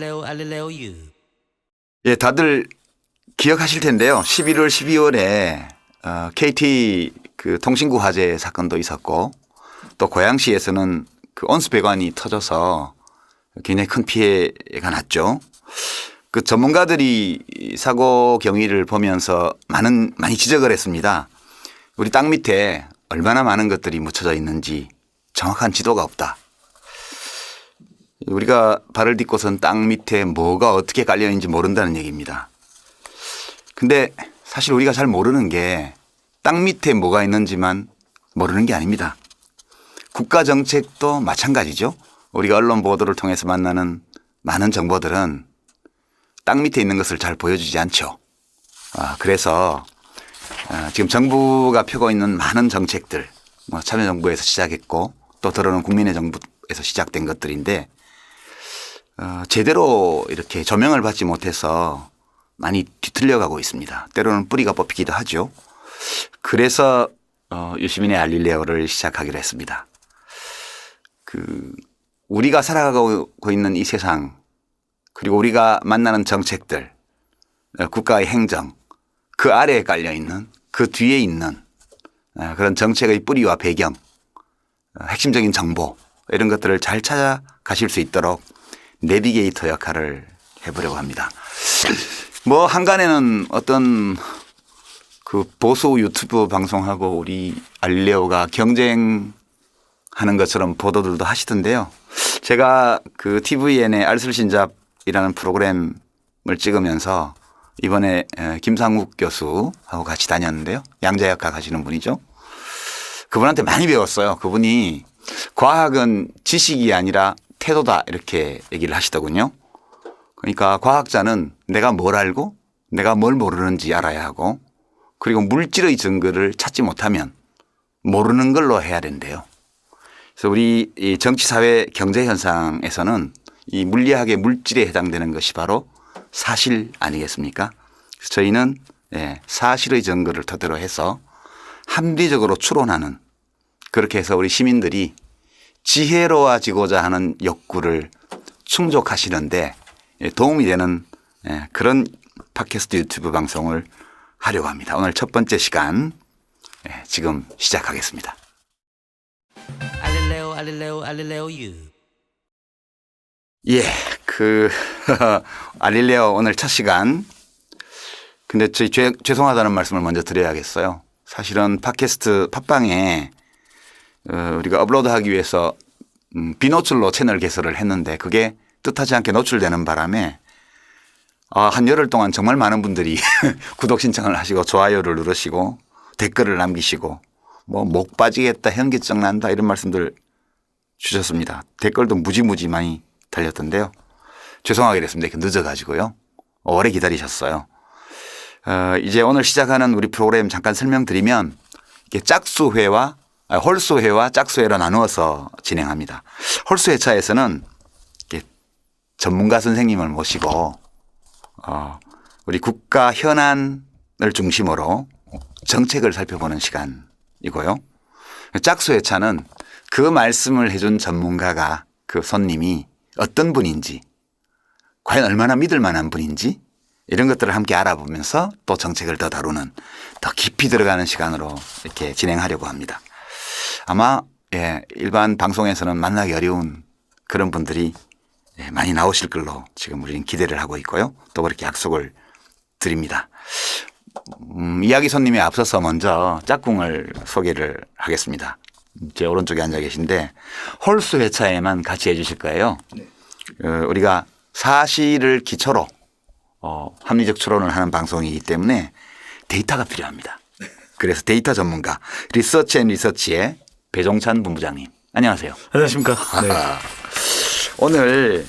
알릴레오. 예, 다들 기억하실 텐데요. 11월, 12월에 KT 그 통신구 화재 사건도 있었고 또 고양시에서는 그 온수 배관이 터져서 굉장히 큰 피해가 났죠. 그 전문가들이 사고 경위를 보면서 많이 지적을 했습니다. 우리 땅 밑에 얼마나 많은 것들이 묻혀져 있는지 정확한 지도가 없다. 우리가 발을 딛고선 땅 밑에 뭐가 어떻게 깔려 있는지 모른다는 얘기입니다. 근데 사실 우리가 잘 모르는 게 땅 밑에 뭐가 있는지만 모르는 게 아닙니다. 국가 정책도 마찬가지죠. 우리가 언론 보도를 통해서 만나는 많은 정보들은 땅 밑에 있는 것을 잘 보여주지 않죠. 그래서 지금 정부가 펴고 있는 많은 정책들, 참여정부에서 시작했고 또 들어오는 국민의 정부에서 시작된 것들인데 제대로 이렇게 조명을 받지 못해서 많이 뒤틀려가고 있습니다. 때로는 뿌리가 뽑히기도 하죠. 그래서 유시민의 알릴레오를 시작하기로 했습니다. 우리가 살아가고 있는 이 세상 그리고 우리가 만나는 정책들, 국가의 행정, 그 아래에 깔려 있는 그 뒤에 있는 그런 정책의 뿌리와 배경, 핵심적인 정보 이런 것들을 잘 찾아가실 수 있도록 내비게이터 역할을 해보려고 합니다. 뭐 한간에는 어떤 그 보수 유튜브 방송하고 우리 알릴레오가 경쟁하는 것처럼 보도들도 하시던데요. 제가 그 TVN의 알쓸신잡이라는 프로그램을 찍으면서 이번에 김상욱 교수하고 같이 다녔는데요. 양자역학 하시는 분이죠. 그분한테 많이 배웠어요. 그분이 과학은 지식이 아니라 태도다 이렇게 얘기를 하시더군요. 그러니까 과학자는 내가 뭘 알고 내가 뭘 모르는지 알아야 하고 그리고 물질의 증거를 찾지 못하면 모르는 걸로 해야 된대요. 그래서 우리 이 정치, 사회, 경제 현상에서는 이 물리학의 물질에 해당되는 것이 바로 사실 아니겠습니까? 그래서 저희는 사실의 증거를 토대로 해서 합리적으로 추론하는 그렇게 해서 우리 시민들이 지혜로워지고자 하는 욕구를 충족하시는데 도움이 되는 그런 팟캐스트 유튜브 방송을 하려고 합니다. 오늘 첫 번째 시간 지금 시작하겠습니다. 알릴레오. 예, 알릴레오 오늘 첫 시간. 근데 저희 죄송하다는 말씀을 먼저 드려야겠어요. 사실은 팟캐스트 팟빵에 우리가 업로드하기 위해서 비노출로 채널 개설을 했는데 그게 뜻하지 않게 노출되는 바람에 한 열흘 동안 정말 많은 분들이 구독 신청을 하시고 좋아요를 누르시고 댓글을 남기시고 뭐 목 빠지겠다 현기증 난다 이런 말씀들 주셨습니다. 댓글도 무지무지 많이 달렸던데요. 죄송하게 됐습니다. 이렇게 늦어가지고요. 오래 기다리셨어요. 이제 오늘 시작하는 우리 프로그램 잠깐 설명드리면 이게 짝수회와 홀수회와 짝수회로 나누어서 진행합니다. 홀수회차에서는 이렇게 전문가 선생님을 모시고 우리 국가 현안을 중심으로 정책을 살펴보는 시간이고요. 짝수회차는 그 말씀을 해준 전문가가 그 손님이 어떤 분인지 과연 얼마나 믿을 만한 분인지 이런 것들을 함께 알아보면서 또 정책을 더 다루는 더 깊이 들어가는 시간으로 이렇게 진행하려고 합니다. 아마 일반 방송에서는 만나기 어려운 그런 분들이 많이 나오실 걸로 지금 우리는 기대를 하고 있고요. 또 그렇게 약속을 드립니다. 이야기 손님에 앞서서 먼저 짝꿍을 소개를 하겠습니다. 제 오른쪽에 앉아 계신데 홀수 회차에만 같이 해 주실 거예요. 네. 우리가 사실을 기초로 합리적 추론을 하는 방송이기 때문에 데이터가 필요합니다. 그래서 데이터 전문가 리서치 앤 리서치의 배종찬 본부장님 안녕하세요. 안녕하십니까. 네. 오늘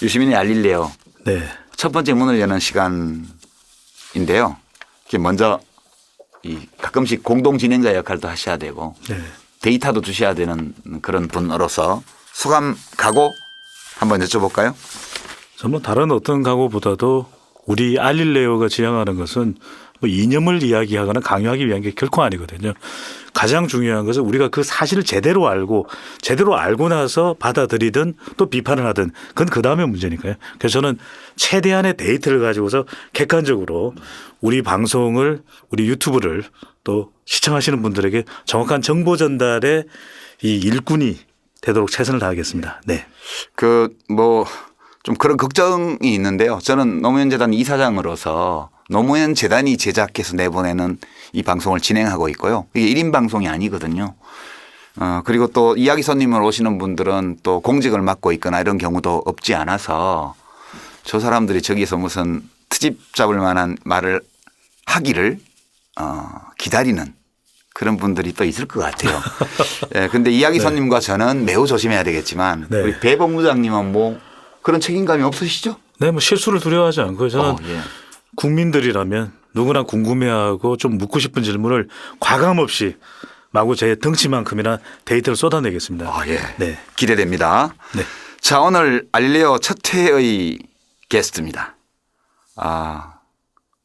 유시민의 알릴레오 첫 번째 문을 여는 시간인데요. 먼저 가끔씩 공동 진행자 역할도 하셔야 되고 데이터도 주셔야 되는 그런 분으로서 소감 각오 한번 여쭤볼까요? 정말 다른 어떤 각오보다도 우리 알릴레오가 지향하는 것은 뭐 이념을 이야기하거나 강요하기 위한 게 결코 아니거든요. 가장 중요한 것은 우리가 그 사실을 제대로 알고 나서 받아들이든 또 비판을 하든 그건 그 다음의 문제니까요. 그래서 저는 최대한의 데이터를 가지고서 객관적으로 우리 방송을 우리 유튜브를 또 시청하시는 분들에게 정확한 정보 전달의 이 일꾼이 되도록 최선을 다하겠습니다. 네. 좀 그런 걱정이 있는데요. 저는 노무현 재단 이사장으로서 노무현 재단이 제작해서 내보내는 이 방송을 진행하고 있고요. 이게 1인 방송이 아니거든요. 그리고 또 이야기 손님을 오시는 분들은 또 공직을 맡고 있거나 이런 경우도 없지 않아서 저 사람들이 저기서 무슨 트집 잡을 만한 말을 하기를 기다리는 그런 분들이 또 있을 것 같아요. 예, 근데 이야기 손님과 저는 매우 조심해야 되겠지만 네. 우리 배 본부장님은 뭐 그런 책임감이 없으시죠? 네, 뭐 실수를 두려워하지 않고 저는 예. 국민들이라면 누구나 궁금해하고 좀 묻고 싶은 질문을 과감 없이 마구 제 덩치만큼이나 데이터를 쏟아내겠습니다. 예. 네. 기대됩니다. 네. 자, 오늘 알릴레오 첫 회의 게스트입니다.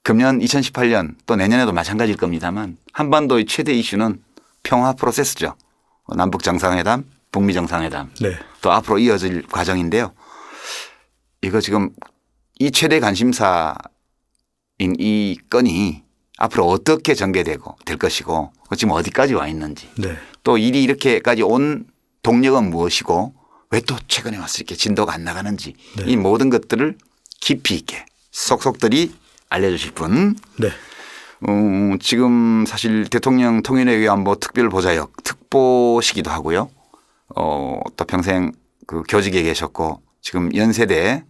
금년 2018년 또 내년에도 마찬가지일 겁니다만 한반도의 최대 이슈는 평화 프로세스죠. 남북 정상회담, 북미 정상회담 네. 또 앞으로 이어질 과정인데요. 이거 지금 이 최대 관심사인 이 건이 앞으로 어떻게 전개되고 될 것이고 지금 어디까지 와 있는지 네. 또 일이 이렇게까지 온 동력은 무엇이고 왜 또 최근에 와서 이렇게 진도가 안 나가는지 네. 이 모든 것들을 깊이 있게 속속들이 알려주실 분. 네. 지금 사실 대통령 통일외교안보 특별보좌역 특보시기도 하고요. 또 평생 그 교직에 계셨고 지금 연세대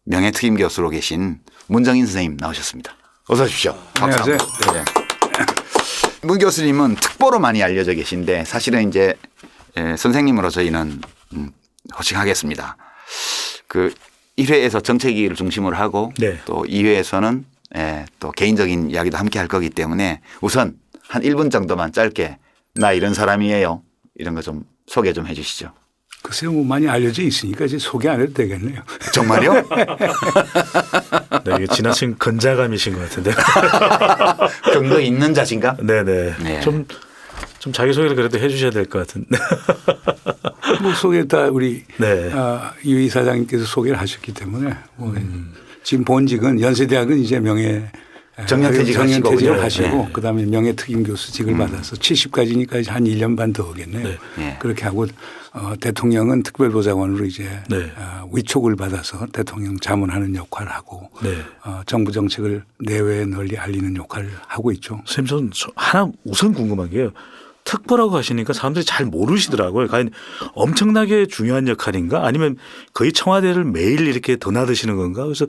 명예특임 교수로 계신 문정인 선생님 나오셨습니다. 어서 오십시오. 안녕하세요. 네. 문 교수님은 특보로 많이 알려져 계신데 사실은 이제 선생님으로 저희는 호칭하겠습니다. 그 1회에서 정책 얘기를 중심으로 하고 네. 또 2회에서는 또 개인적인 이야기도 함께 할 거기 때문에 우선 한 1분 정도만 짧게 나 이런 사람이에요. 이런 거 좀 소개 좀 해 주시죠. 글쎄요, 뭐 많이 알려져 있으니까 이제 소개 안 해도 되겠네요. 정말요? 네, 이게 지나친 근자감이신 것 같은데. 근거 있는 자신감? 네네. 네. 좀 자기소개를 그래도 해 주셔야 될 것 같은데. 뭐 소개 다 우리 네. 유 이사장님께서 소개를 하셨기 때문에 뭐 지금 본직은 연세대학은 이제 정년퇴직하시고 정년퇴직을 그죠? 하시고 네. 그다음에 명예특임 교수직을 받아서 70까지니까 한 1년 반 더 오겠네요. 네. 그렇게 하고 대통령은 특별보좌관으로 이제 네. 위촉을 받아서 대통령 자문하는 역할을 하고 네. 정부 정책을 내외에 널리 알리는 역할을 하고 있죠. 선생님, 저 하나 우선 궁금한 게요. 특보라고 하시니까 사람들이 잘 모르시더라고요. 과연 엄청나게 중요한 역할인가 아니면 거의 청와대를 매일 이렇게 드나드시는 건가. 그래서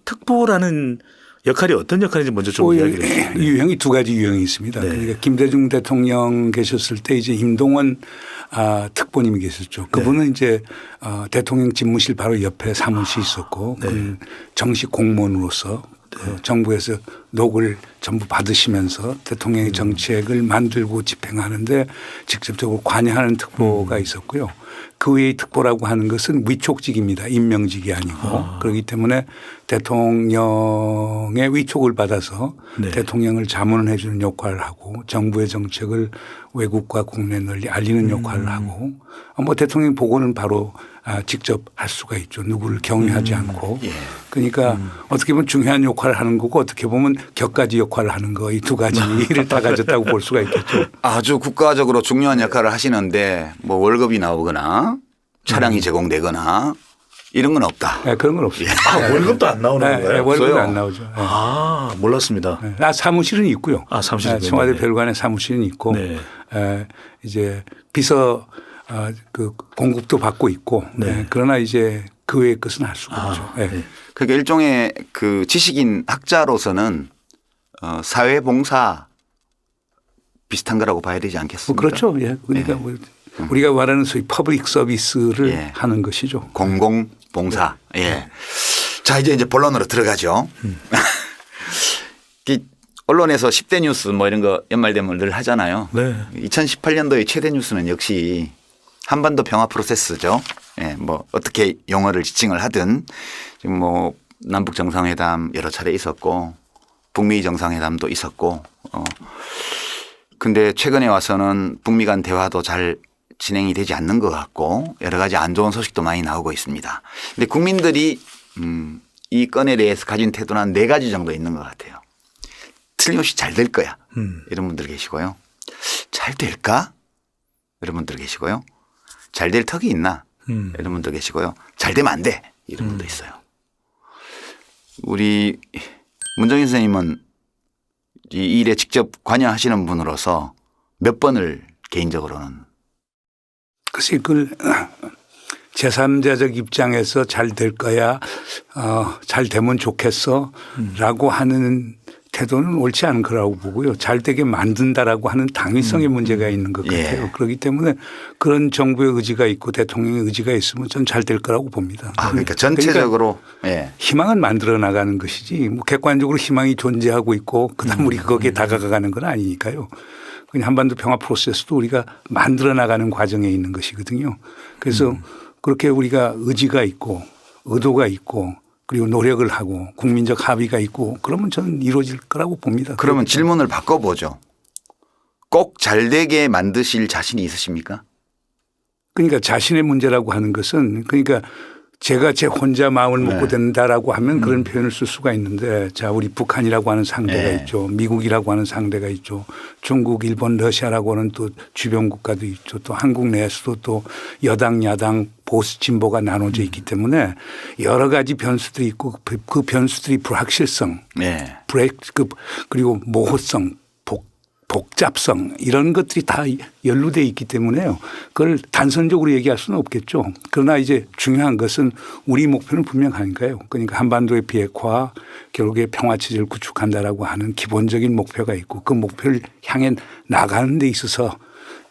특보라는 역할이 어떤 역할인지 먼저 좀 이야기를 해주세요. 유형이 두 가지 유형이 있습니다. 네. 그러니까 김대중 대통령 계셨을 때 이제 임동원 특보님이 계셨죠. 그분은 이제 대통령 집무실 바로 옆에 사무실이 있었고 그 정식 공무원으로서 그 정부에서 녹을 전부 받으시면서 대통령의 정책을 만들고 집행하는데 직접적으로 관여하는 특보가 있었고요. 그 외의 특보라고 하는 것은 위촉직입니다. 임명직이 아니고 그렇기 때문에 대통령의 위촉을 받아서 네. 대통령을 자문해 주는 역할을 하고 정부의 정책을 외국과 국내 널리 알리는 역할을 하고 뭐 대통령 보고는 바로 직접 할 수가 있죠. 누구를 경유하지 않고. 그러니까 어떻게 보면 중요한 역할을 하는 거고 어떻게 보면 격가지 역할을 하는 거 이 두 가지를 다 가졌다고 볼 수가 있겠죠. 아주 국가적으로 중요한 역할을 하시는데 뭐 월급이 나오거나 차량이 제공되거나 이런 건 없다. 네, 그런 건 없어요. 월급도 안 나오는 네, 건가요? 월급이 없어요. 안 나오죠. 네. 아, 몰랐습니다. 사무실은 있고요. 사무실은 청와대 있네. 별관의 사무실은 있고 네. 이제 비서 그 공급도 받고 있고 네. 그러나 이제 그 외의 것은 할 수가 없죠. 네. 네. 그러니까 일종의 그 지식인 학자로서는 사회봉사 비슷한 거라고 봐야 되지 않겠습니까? 뭐 그렇죠. 예. 그러니까 뭐 우리가 말하는 소위 퍼블릭 서비스를 예. 하는 것이죠. 공공봉사. 예. 자, 이제 본론으로 들어가죠. 언론에서 10대 뉴스 뭐 이런 거 연말되면 늘 하잖아요. 네. 2018년도의 최대 뉴스는 역시 한반도 평화 프로세스죠. 예, 뭐 어떻게 용어를 지칭을 하든 지금 뭐 남북 정상회담 여러 차례 있었고 북미 정상회담도 있었고 근데 최근에 와서는 북미 간 대화도 잘 진행이 되지 않는 것 같고 여러 가지 안 좋은 소식도 많이 나오고 있습니다. 근데 국민들이 이 건에 대해서 가진 태도는 한 4가지 정도 있는 것 같아요. 틀림없이 잘 될 거야. 이런 분들 계시고요. 잘 될까? 이런 분들 계시고요. 잘 될 턱이 있나? 이런 분도 계시고요. 잘 되면 안 돼. 이런 분도 있어요. 우리 문정인 선생님은 이 일에 직접 관여하시는 분으로서 몇 번을 개인적으로는 글쎄 그걸 제3자적 입장에서 잘 될 거야 잘 되면 좋겠어 라고 하는 태도는 옳지 않은 거라고 보고요. 잘 되게 만든다라고 하는 당위성의 문제가 있는 것 같아요. 예. 그렇기 때문에 그런 정부의 의지가 있고 대통령의 의지가 있으면 전 잘 될 거라고 봅니다. 그러니까 전체적으로 그러니까 희망은 만들어 나가는 것이지 뭐 객관적으로 희망이 존재하고 있고 그다음 우리 거기에 다가가는 건 아니니까요. 그냥 한반도 평화 프로세스도 우리가 만들어 나가는 과정에 있는 것이거든요. 그래서 그렇게 우리가 의지가 있고 의도가 있고 그리고 노력을 하고 국민적 합의가 있고 그러면 저는 이루어질 거라고 봅니다. 그러면 질문을 바꿔보죠. 꼭 잘 되게 만드실 자신이 있으십니까? 그러니까 자신의 문제라고 하는 것은 그러니까 제가 제 혼자 마음을 먹고 된다라고 하면 그런 표현을 쓸 수가 있는데 자 우리 북한이라고 하는 상대가 있죠. 미국이라고 하는 상대가 있죠. 중국, 일본, 러시아라고 하는 또 주변 국가도 있죠. 또 한국 내에서도 또 여당, 야당, 보수, 진보가 나눠져 있기 때문에 여러 가지 변수들이 있고 그 변수들이 불확실성, 그리고 모호성, 복잡성 이런 것들이 다 연루되어 있기 때문에요. 그걸 단선적으로 얘기할 수는 없겠죠. 그러나 이제 중요한 것은 우리 목표는 분명하니까요. 그러니까 한반도의 비핵화 결국에 평화체제를 구축한다라고 하는 기본적인 목표가 있고 그 목표를 향해 나가는 데 있어서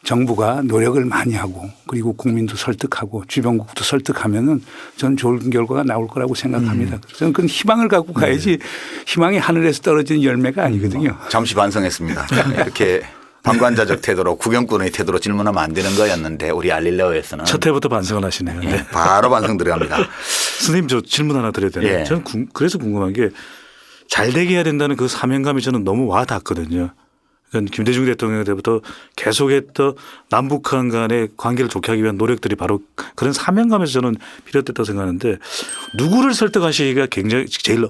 정부가 노력을 많이 하고 그리고 국민도 설득하고 주변국도 설득하면은 전 좋은 결과가 나올 거라고 생각합니다. 저는 그건 희망을 갖고 가야지 희망이 하늘에서 떨어지는 열매가 아니거든요. 잠시 반성했습니다. 이렇게 방관자적 태도로 구경꾼의 태도로 질문하면 안 되는 거였는데 우리 알릴레오에서는 첫 해부터 반성을 하시네요. 네. 바로 반성 들어갑니다. 선생님 저 질문 하나 드려야 되나요? 저는 그래서 궁금한 게 잘 되게 해야 된다는 그 사명감이 저는 너무 와 닿거든요. 그러니까 김대중 대통령 때부터 계속했던 남북한 간의 관계를 좋게 하기 위한 노력들이 바로 그런 사명감에서 저는 비롯됐다고 생각하는데 누구를 설득하시기가 굉장히 제일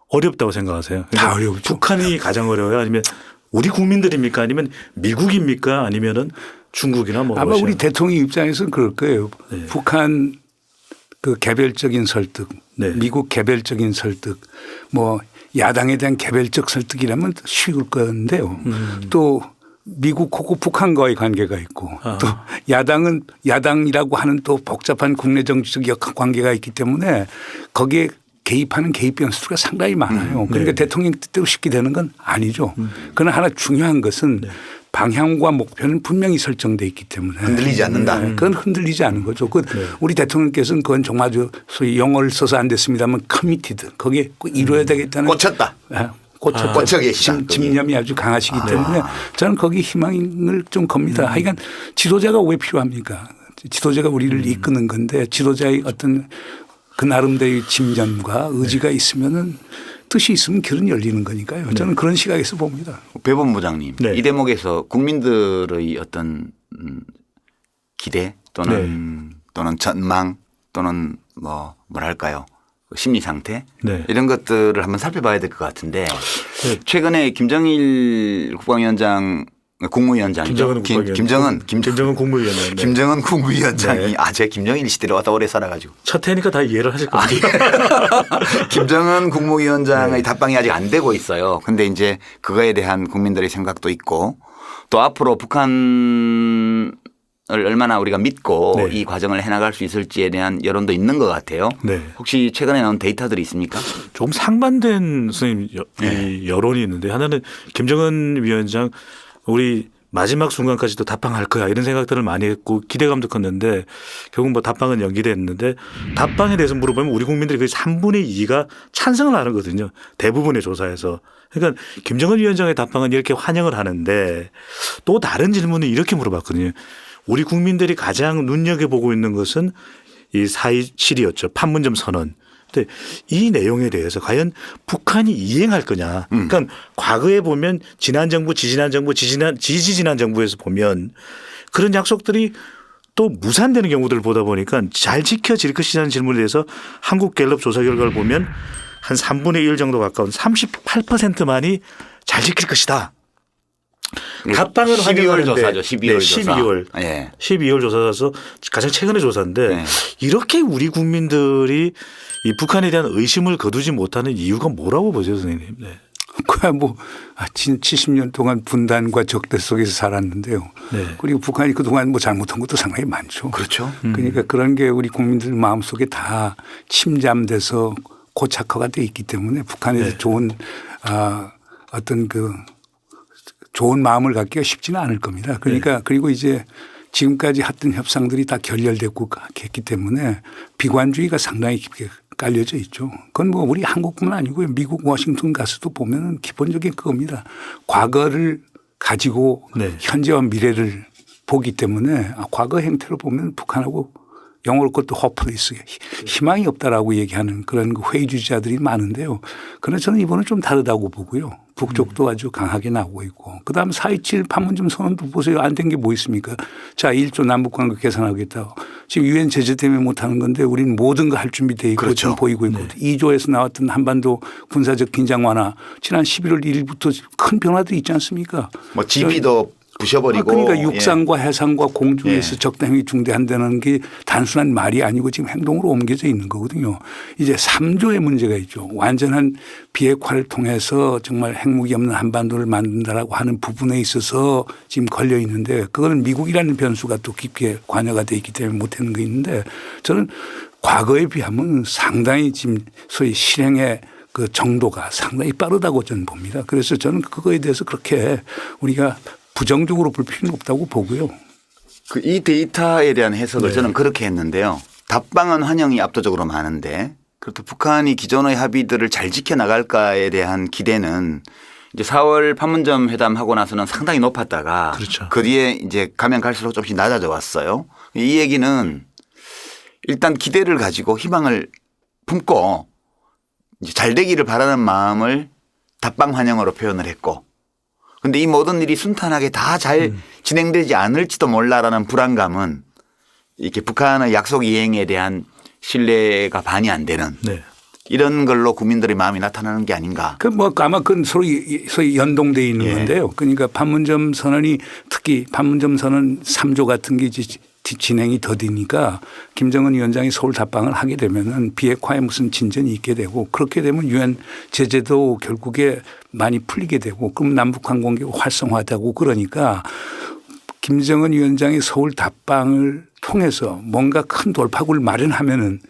어렵다고 생각하세요? 그러니까 다 어렵죠. 북한이 가장 어려워요? 아니면 우리 국민들입니까? 아니면 미국입니까? 아니면은 중국이나 뭐 아마 러시아. 우리 대통령 입장에서는 그럴 거예요. 북한 그 개별적인 설득, 미국 개별적인 설득 뭐 야당에 대한 개별적 설득이라면 쉬울 건데요. 또 미국하고 북한과의 관계가 있고 또 야당은 야당이라고 하는 또 복잡한 국내 정치적 관계가 있기 때문에 거기에 개입하는 개입 변수가 상당히 많아요. 그러니까 대통령 뜻대로 쉽게 되는 건 아니죠. 그러나 하나 중요한 것은 방향과 목표는 분명히 설정돼 있기 때문에 흔들리지 않는다. 그건 흔들리지 않는 거죠. 우리 대통령께서는 그건 정말 소위 영어를 써서 안 됐습니다만 커미티드 거기에 꼭 이루어야 되겠다는 꽂혔다. 꽂혀 계시다. 집념이 아주 강하시기 때문에 저는 거기 희망을 좀 겁니다. 하여간 지도자가 왜 필요합니까? 지도자가 우리를 이끄는 건데 지도자의 어떤 그 나름대로의 집념과 의지가 있으면은 뜻이 있으면 길은 열리는 거니까요. 저는 그런 시각에서 봅니다. 배 본부장님 이 대목에서 국민들의 어떤 기대 또는 전망 또는 뭐랄까요 심리 상태 이런 것들을 한번 살펴봐야 될 것 같은데 최근에 김정일 국방위원장 국무위원장이죠. 김정은 국무위원장. 김정은 국무위원장이 제 김정일 시대를 왔다 오래 살아가지고 첫 해니까 다 이해를 하실 겁니다. 김정은 국무위원장의 답방이 아직 안 되고 있어요. 그런데 이제 그거에 대한 국민들의 생각도 있고 또 앞으로 북한을 얼마나 우리가 믿고 이 과정을 해나갈 수 있을지에 대한 여론도 있는 것 같아요. 혹시 최근에 나온 데이터들이 있습니까? 조금 상반된 선생님 여론이 있는데 하나는 김정은 위원장 우리 마지막 순간까지도 답방할 거야 이런 생각들을 많이 했고 기대감도 컸는데 결국 뭐 답방은 연기됐는데 답방에 대해서 물어보면 우리 국민들이 거의 3분의 2가 찬성을 하거든요. 대부분의 조사에서. 그러니까 김정은 위원장의 답방은 이렇게 환영을 하는데 또 다른 질문을 이렇게 물어봤거든요. 우리 국민들이 가장 눈여겨보고 있는 것은 이 4.27이었죠. 판문점 선언. 근데 이 내용에 대해서 과연 북한이 이행할 거냐. 그러니까 과거에 보면 지난 정부, 지지난 정부, 지지난 정부에서 보면 그런 약속들이 또 무산되는 경우들을 보다 보니까 잘 지켜질 것이라는 질문에 대해서 한국갤럽 조사 결과를 보면 한 3분의 1 정도 가까운 38%만이 잘 지킬 것이다. 답방을 12월 조사죠. 12월 조사. 12월. 예. 12월 조사에서 가장 최근의 조사인데 네. 이렇게 우리 국민들이 이 북한에 대한 의심을 거두지 못하는 이유가 뭐라고 보세요, 선생님? 네. 그야 뭐 70년 동안 분단과 적대 속에서 살았는데요. 네. 그리고 북한이 그동안 뭐 잘못한 것도 상당히 많죠. 그렇죠. 그러니까 그런 게 우리 국민들 마음속에 다 침잠돼서 고착화가 돼 있기 때문에 북한에서 네. 좋은 어떤 그 좋은 마음을 갖기가 쉽지는 않을 겁니다. 그러니까 그리고 이제 지금까지 했던 협상들이 다 결렬됐고 했기 때문에 비관주의가 상당히 깊게 깔려져 있죠. 그건 뭐 우리 한국뿐만 아니고요. 미국 워싱턴 가서도 보면 기본적인 그겁니다. 과거를 가지고 네. 현재와 미래를 보기 때문에 과거 행태로 보면 북한하고 영어로 것도 허플리스 희망이 없다라고 얘기하는 그런 회의주의자들이 많은데요. 그러나 저는 이번은 좀 다르다고 보고요. 북쪽도 아주 강하게 나오고 있고 그다음 4.27 판문점 선언도 보세요. 안 된 게 뭐 있습니까? 자 1조 남북관계 개선하겠다고. 지금 유엔 제재 때문에 못하는 건데 우리는 모든 거 할 준비돼 있고 그렇죠. 지금 보이고 있고 2조에서 나왔던 한반도 군사적 긴장 완화 지난 11월 1일부터 큰 변화들이 있지 않습니까? 뭐 GP도 부셔버리고. 그러니까 육상과 해상과 공중에서 예. 적대행위 중대한다는 게 단순한 말이 아니고 지금 행동으로 옮겨져 있는 거거든요. 이제 3조의 문제가 있죠. 완전한 비핵화를 통해서 정말 핵무기 없는 한반도를 만든다라고 하는 부분에 있어서 지금 걸려 있는데 그거는 미국이라는 변수가 또 깊게 관여가 돼 있기 때문에 못하는 게 있는데 저는 과거에 비하면 상당히 지금 소위 실행의 그 정도가 상당히 빠르다고 저는 봅니다. 그래서 저는 그거에 대해서 그렇게 우리가 부정적으로 볼 필요는 없다고 보고요. 이 데이터에 대한 해석을 네. 저는 그렇게 했는데요. 답방은 환영이 압도적으로 많은데 그렇다 북한이 기존의 합의들을 잘 지켜나갈까에 대한 기대는 이제 4월 판문점 회담하고 나서는 상당히 높았다가 그렇죠. 그 뒤에 이제 가면 갈수록 조금씩 낮아져 왔어요. 이 얘기는 일단 기대를 가지고 희망을 품고 이제 잘 되기를 바라는 마음을 답방 환영으로 표현을 했고 근데 이 모든 일이 순탄하게 다 잘 진행되지 않을지도 몰라라는 불안감은 이렇게 북한의 약속 이행에 대한 신뢰가 반이 안 되는 네. 이런 걸로 국민들의 마음이 나타나는 게 아닌가. 그 뭐 아마 그건 소위 연동돼 있는 예. 건데요. 그러니까 판문점 선언이 특히 판문점 선언 3조 같은 게 이제 진행이 더디니까 김정은 위원장이 서울 답방을 하게 되면은 비핵화에 무슨 진전이 있게 되고 그렇게 되면 유엔 제재도 결국에 많이 풀리게 되고 그럼 남북한 관계가 활성화되고 그러니까 김정은 위원장이 서울 답방을 통해서 뭔가 큰 돌파구를 마련하면은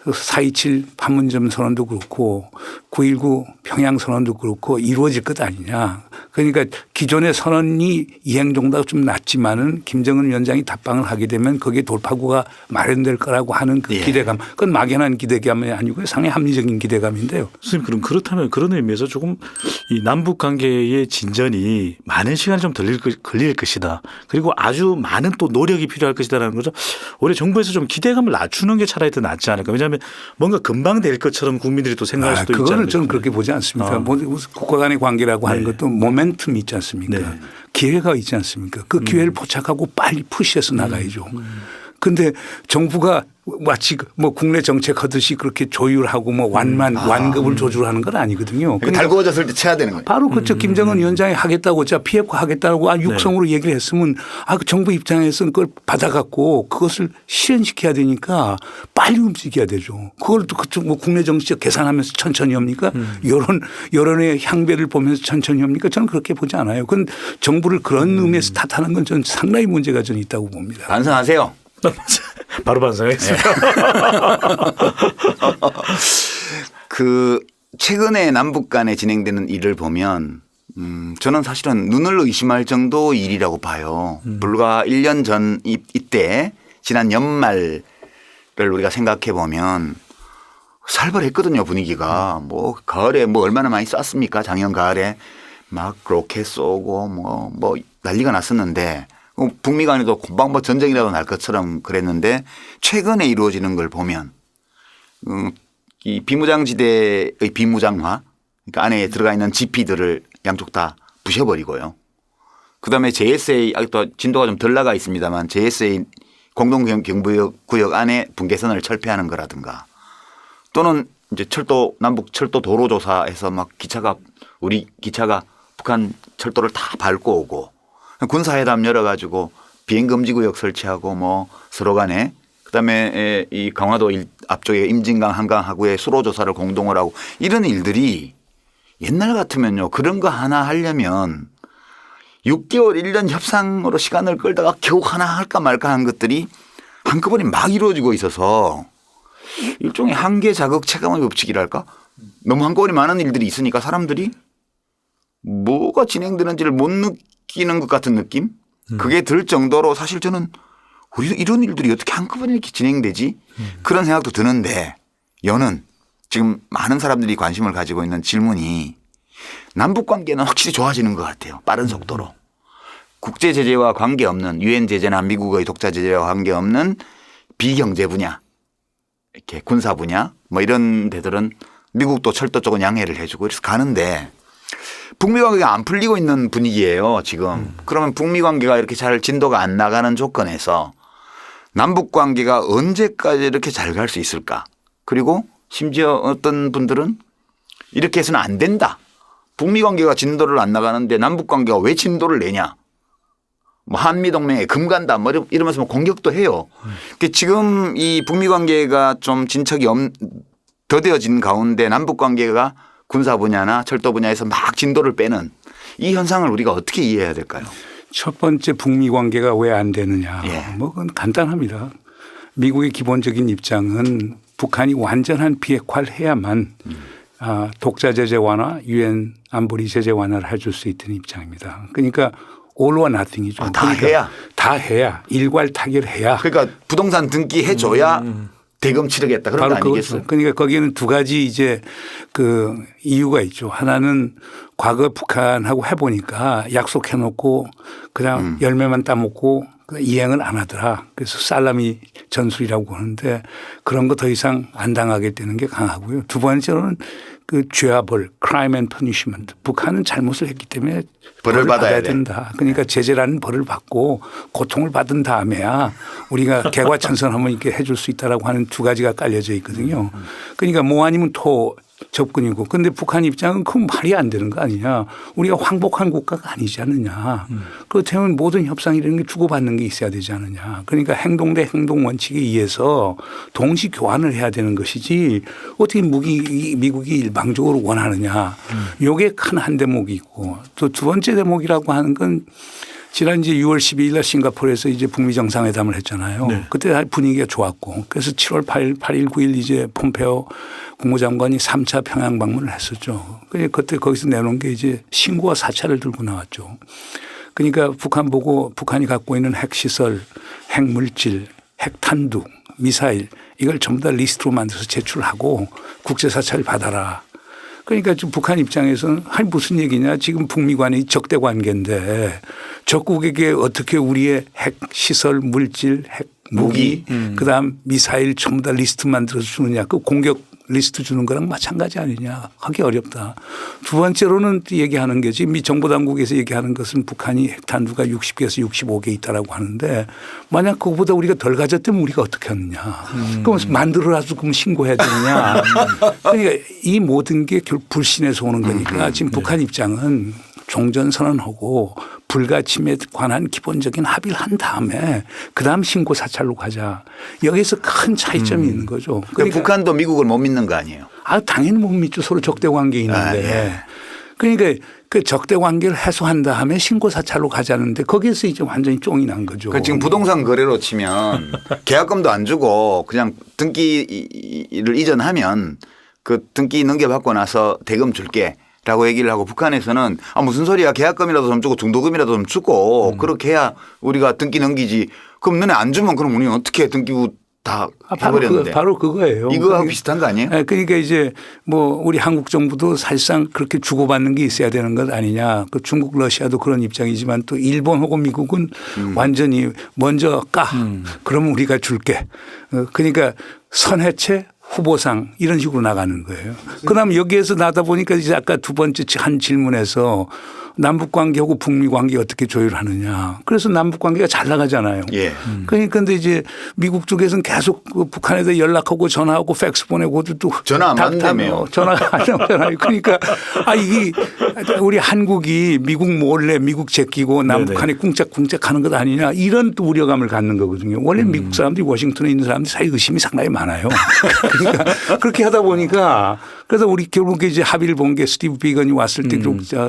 4.27 판문점 선언도 그렇고 9.19 평양 선언도 그렇고 이루어질 것 아니냐. 그러니까 기존의 선언이 이행 정도가 좀 낮지만은 김정은 위원장이 답방을 하게 되면 거기에 돌파구가 마련될 거라고 하는 그 예. 기대감. 그건 막연한 기대감이 아니고요. 상당히 합리적인 기대감인데요. 선생님 그럼 그렇다면 그런 의미에서 조금 이 남북 관계의 진전이 많은 시간이 좀 걸릴 것이다. 그리고 아주 많은 또 노력이 필요할 것이다라는 거죠. 오히려 정부에서 좀 기대감을 낮추는 게 차라리 더 낫지 않을까. 왜냐하면 뭔가 금방 될 것처럼 국민들이 또 생각할 수도 있지 않을까. 그거는 저는 그렇게 보지 않습니다. 뭐 국가 간의 관계라고 하는 것도 모멘텀이 있지 않습니까? 네. 기회가 있지 않습니까? 그 기회를 포착하고 빨리 푸시해서 나가야죠. 그런데 정부가 마치 뭐 국내 정책 하듯이 그렇게 조율하고 뭐 완급을 조절하는 건 아니거든요. 그러니까 달구어졌을 때 쳐야 되는 거예요. 바로 그저 김정은 위원장이 하겠다고 자 비핵화 하겠다고 육성으로 얘기를 했으면 그 정부 입장에서는 그걸 받아갖고 그것을 실현시켜야 되니까 빨리 움직여야 되죠. 그걸 또 그쪽 뭐 국내 정치적 계산하면서 천천히 합니까? 여론의 향배를 보면서 천천히 합니까? 저는 그렇게 보지 않아요. 그건 정부를 그런 의미에서 탓하는 건 저는 상당히 문제가 저는 있다고 봅니다. 반성하세요. 바로 반성했어요. 그 최근에 남북 간에 진행되는 일을 보면 저는 사실은 눈을 의심할 정도 일이라고 봐요. 불과 1년 전 이때 지난 연말을 우리가 생각해 보면 살벌했거든요 분위기가. 뭐 가을에 뭐 얼마나 많이 쐈습니까? 작년 가을에 막 로켓 쏘고 뭐 난리가 났었는데 북미 간에도 금방 뭐 전쟁이라도 날 것처럼 그랬는데 최근에 이루어지는 걸 보면 이 비무장지대의 비무장화, 그러니까 안에 들어가 있는 GP들을 양쪽 다 부셔버리고요. 그다음에 JSA 아직도 진도가 좀 덜 나가 있습니다만 JSA 공동경비구역 안에 분계선을 철폐하는 거라든가 또는 이제 남북 철도 도로 조사해서 막 우리 기차가 북한 철도를 다 밟고 오고 군사회담 열어가지고 비행금지구역 설치하고 뭐 서로 간에 그다음에 이 강화도 앞쪽에 임진강 한강 하구에 수로 조사를 공동으로 하고 이런 일들이 옛날 같으면요 그런 거 하나 하려면 6개월 1년 협상으로 시간을 끌다가 겨우 하나 할까 말까 한 것들이 한꺼번에 막 이루어지고 있어서 일종의 한계 자극 체감의 법칙이랄까 너무 한꺼번에 많은 일들이 있으니까 사람들이 뭐가 진행되는지를 못 느끼는 것 같은 느낌 그게 들 정도로 사실 저는 우리 이런 일들이 어떻게 한꺼번에 이렇게 진행되지 그런 생각도 드는데 여는 지금 많은 사람들이 관심을 가지고 있는 질문이 남북 관계는 확실히 좋아지는 것 같아요. 빠른 속도로. 국제 제재와 관계없는 유엔 제재나 미국의 독자 제재와 관계없는 비경제 분야 이렇게 군사 분야 뭐 이런 데들은 미국도 철도 쪽은 양해를 해주고 이래서 가는데 북미 관계가 안 풀리고 있는 분위기예요 지금. 그러면 북미 관계가 이렇게 잘 진도가 안 나가는 조건에서 남북 관계가 언제까지 이렇게 잘 갈 수 있을까. 그리고 심지어 어떤 분들은 이렇게 해서는 안 된다. 북미 관계가 진도를 안 나가는데 남북 관계가 왜 진도를 내냐. 뭐 한미동맹에 금 간다 뭐 이러면서 뭐 공격도 해요. 지금 이 북미 관계가 좀 진척이 더뎌진 가운데 남북 관계가 군사 분야나 철도 분야에서 막 진도를 빼는 이 현상을 우리가 어떻게 이해해야 될까요? 첫 번째 북미 관계가 왜 안 되느냐. 예. 뭐 그건 간단합니다. 미국의 기본적인 입장은 북한이 완전한 비핵화를 해야만 독자 제재 완화, 유엔 안보리 제재 완화를 해줄 수 있는 입장입니다. 그러니까 all or nothing이죠. 다 해야. 다 해야. 일괄 타결해야. 그러니까 부동산 등기 해줘야 대금 치르겠다 그런 거 아니겠어요? 그러니까 거기에는 두 가지 이제 그 이유가 있죠. 하나는 과거 북한하고 해보니까 약속해 놓고 그냥 열매만 따먹고 이행을 안 하더라. 그래서 살라미 전술이라고 하는데 그런 거 더 이상 안 당하게 되는 게 강하고요. 두 번째로는 그 죄와 벌, crime and punishment. 북한은 잘못을 했기 때문에 벌을 받아야 된다. 그러니까 제재라는 벌을 받고 고통을 받은 다음에야 우리가 개과천선하면 이렇게 해줄 수 있다라고 하는 두 가지가 깔려져 있거든요. 그러니까 뭐 아니면 토 접근이고. 그런데 북한 입장은 그건 말이 안 되는 거 아니냐. 우리가 황복한 국가가 아니지 않느냐. 그렇다면 모든 협상이라는 게 주고받는 게 있어야 되지 않느냐. 그러니까 행동 대 행동 원칙에 의해서 동시 교환을 해야 되는 것이지 어떻게 미국이 일방적으로 원하느냐. 이게 큰 한 대목이 있고 또 두 번째 대목이라고 하는 건 지난 이제 6월 12일 날 싱가포르에서 이제 북미 정상회담을 했잖아요. 네. 그때 분위기가 좋았고 그래서 7월 8일 9일 이제 폼페오 국무장관이 3차 평양 방문을 했었죠. 그때 거기서 내놓은 게 이제 신고와 사찰을 들고 나왔죠. 그러니까 북한 보고 북한이 갖고 있는 핵시설, 핵물질, 핵탄두, 미사일 이걸 전부 다 리스트로 만들어서 제출하고 국제사찰 받아라. 그러니까 지금 북한 입장에서는 아니 무슨 얘기냐. 지금 북미 간의 적대 관계인데 적국에게 어떻게 우리의 핵시설, 물질, 핵 무기 그다음 미사일 전부 다 리스트 만들어서 주느냐. 그 공격 리스트 주는 거랑 마찬가지 아니냐. 하기 어렵다. 두 번째로는 얘기하는 게 지금 미 정보당국에서 얘기하는 것은 북한이 핵탄두가 60개에서 65개 있다라고 하는데 만약 그거보다 우리가 덜 가졌다면 우리가 어떻게 하느냐. 그럼 만들어라도 그럼 신고해야 되느냐. 그러니까 이 모든 게 결국 불신에서 오는 거니까 지금 북한 입장은 종전선언하고 불가침에 관한 기본적인 합의를 한 다음에 그다음 신고 사찰로 가자. 여기서 큰 차이점이 있는 거죠. 그러니까 북한도 미국을 못 믿는 거 아니에요? 당연히 못 믿죠. 서로 적대 관계에 있는데. 예. 그러니까 그 적대 관계를 해소한 다음에 신고 사찰로 가자는데 거기에서 이제 완전히 쫑이 난 거죠. 지금 부동산 거래로 치면 계약금도 안 주고 그냥 등기를 이전하면 그 등기 넘겨받고 나서 대금 줄게. 라고 얘기를 하고 북한에서는 무슨 소리야 계약금이라도 좀 주고 중도금이라도 좀 주고 그렇게 해야 우리가 등기 넘기지. 그럼 너네 안 주면 그럼 우리는 어떻게 등기부 다 해버렸는데. 바로 그거예요. 이거하고 비슷한 거 아니에요? 네, 그러니까 이제 뭐 우리 한국 정부도 사실상 그렇게 주고받는 게 있어야 되는 것 아니냐. 그 중국 러시아도 그런 입장이지만 또 일본하고 미국은 완전히 먼저 까. 그러면 우리가 줄게. 그러니까 선해체 후보상 이런 식으로 나가는 거예요. 그다음 여기에서 나다 보니까 이제 아까 두 번째 한 질문에서 남북 관계하고 북미 관계 어떻게 조율하느냐. 그래서 남북 관계가 잘 나가잖아요. 예. 그러니까 근데 이제 미국 쪽에서는 계속 북한에다 연락하고 전화하고 팩스 보내고 또 전화 안 받는다며요. 전화가 안 오잖아요. 그러니까 이게 우리 한국이 미국 몰래 미국 제끼고 남북한에 꿍짝꿍짝 하는 것 아니냐 이런 또 우려감을 갖는 거거든요. 원래 미국 사람들이 워싱턴에 있는 사람들이 사실 의심이 상당히 많아요. 그러니까 그렇게 하다 보니까 그래서 우리 결국에 이제 합의를 본 게 스티브 비건이 왔을 때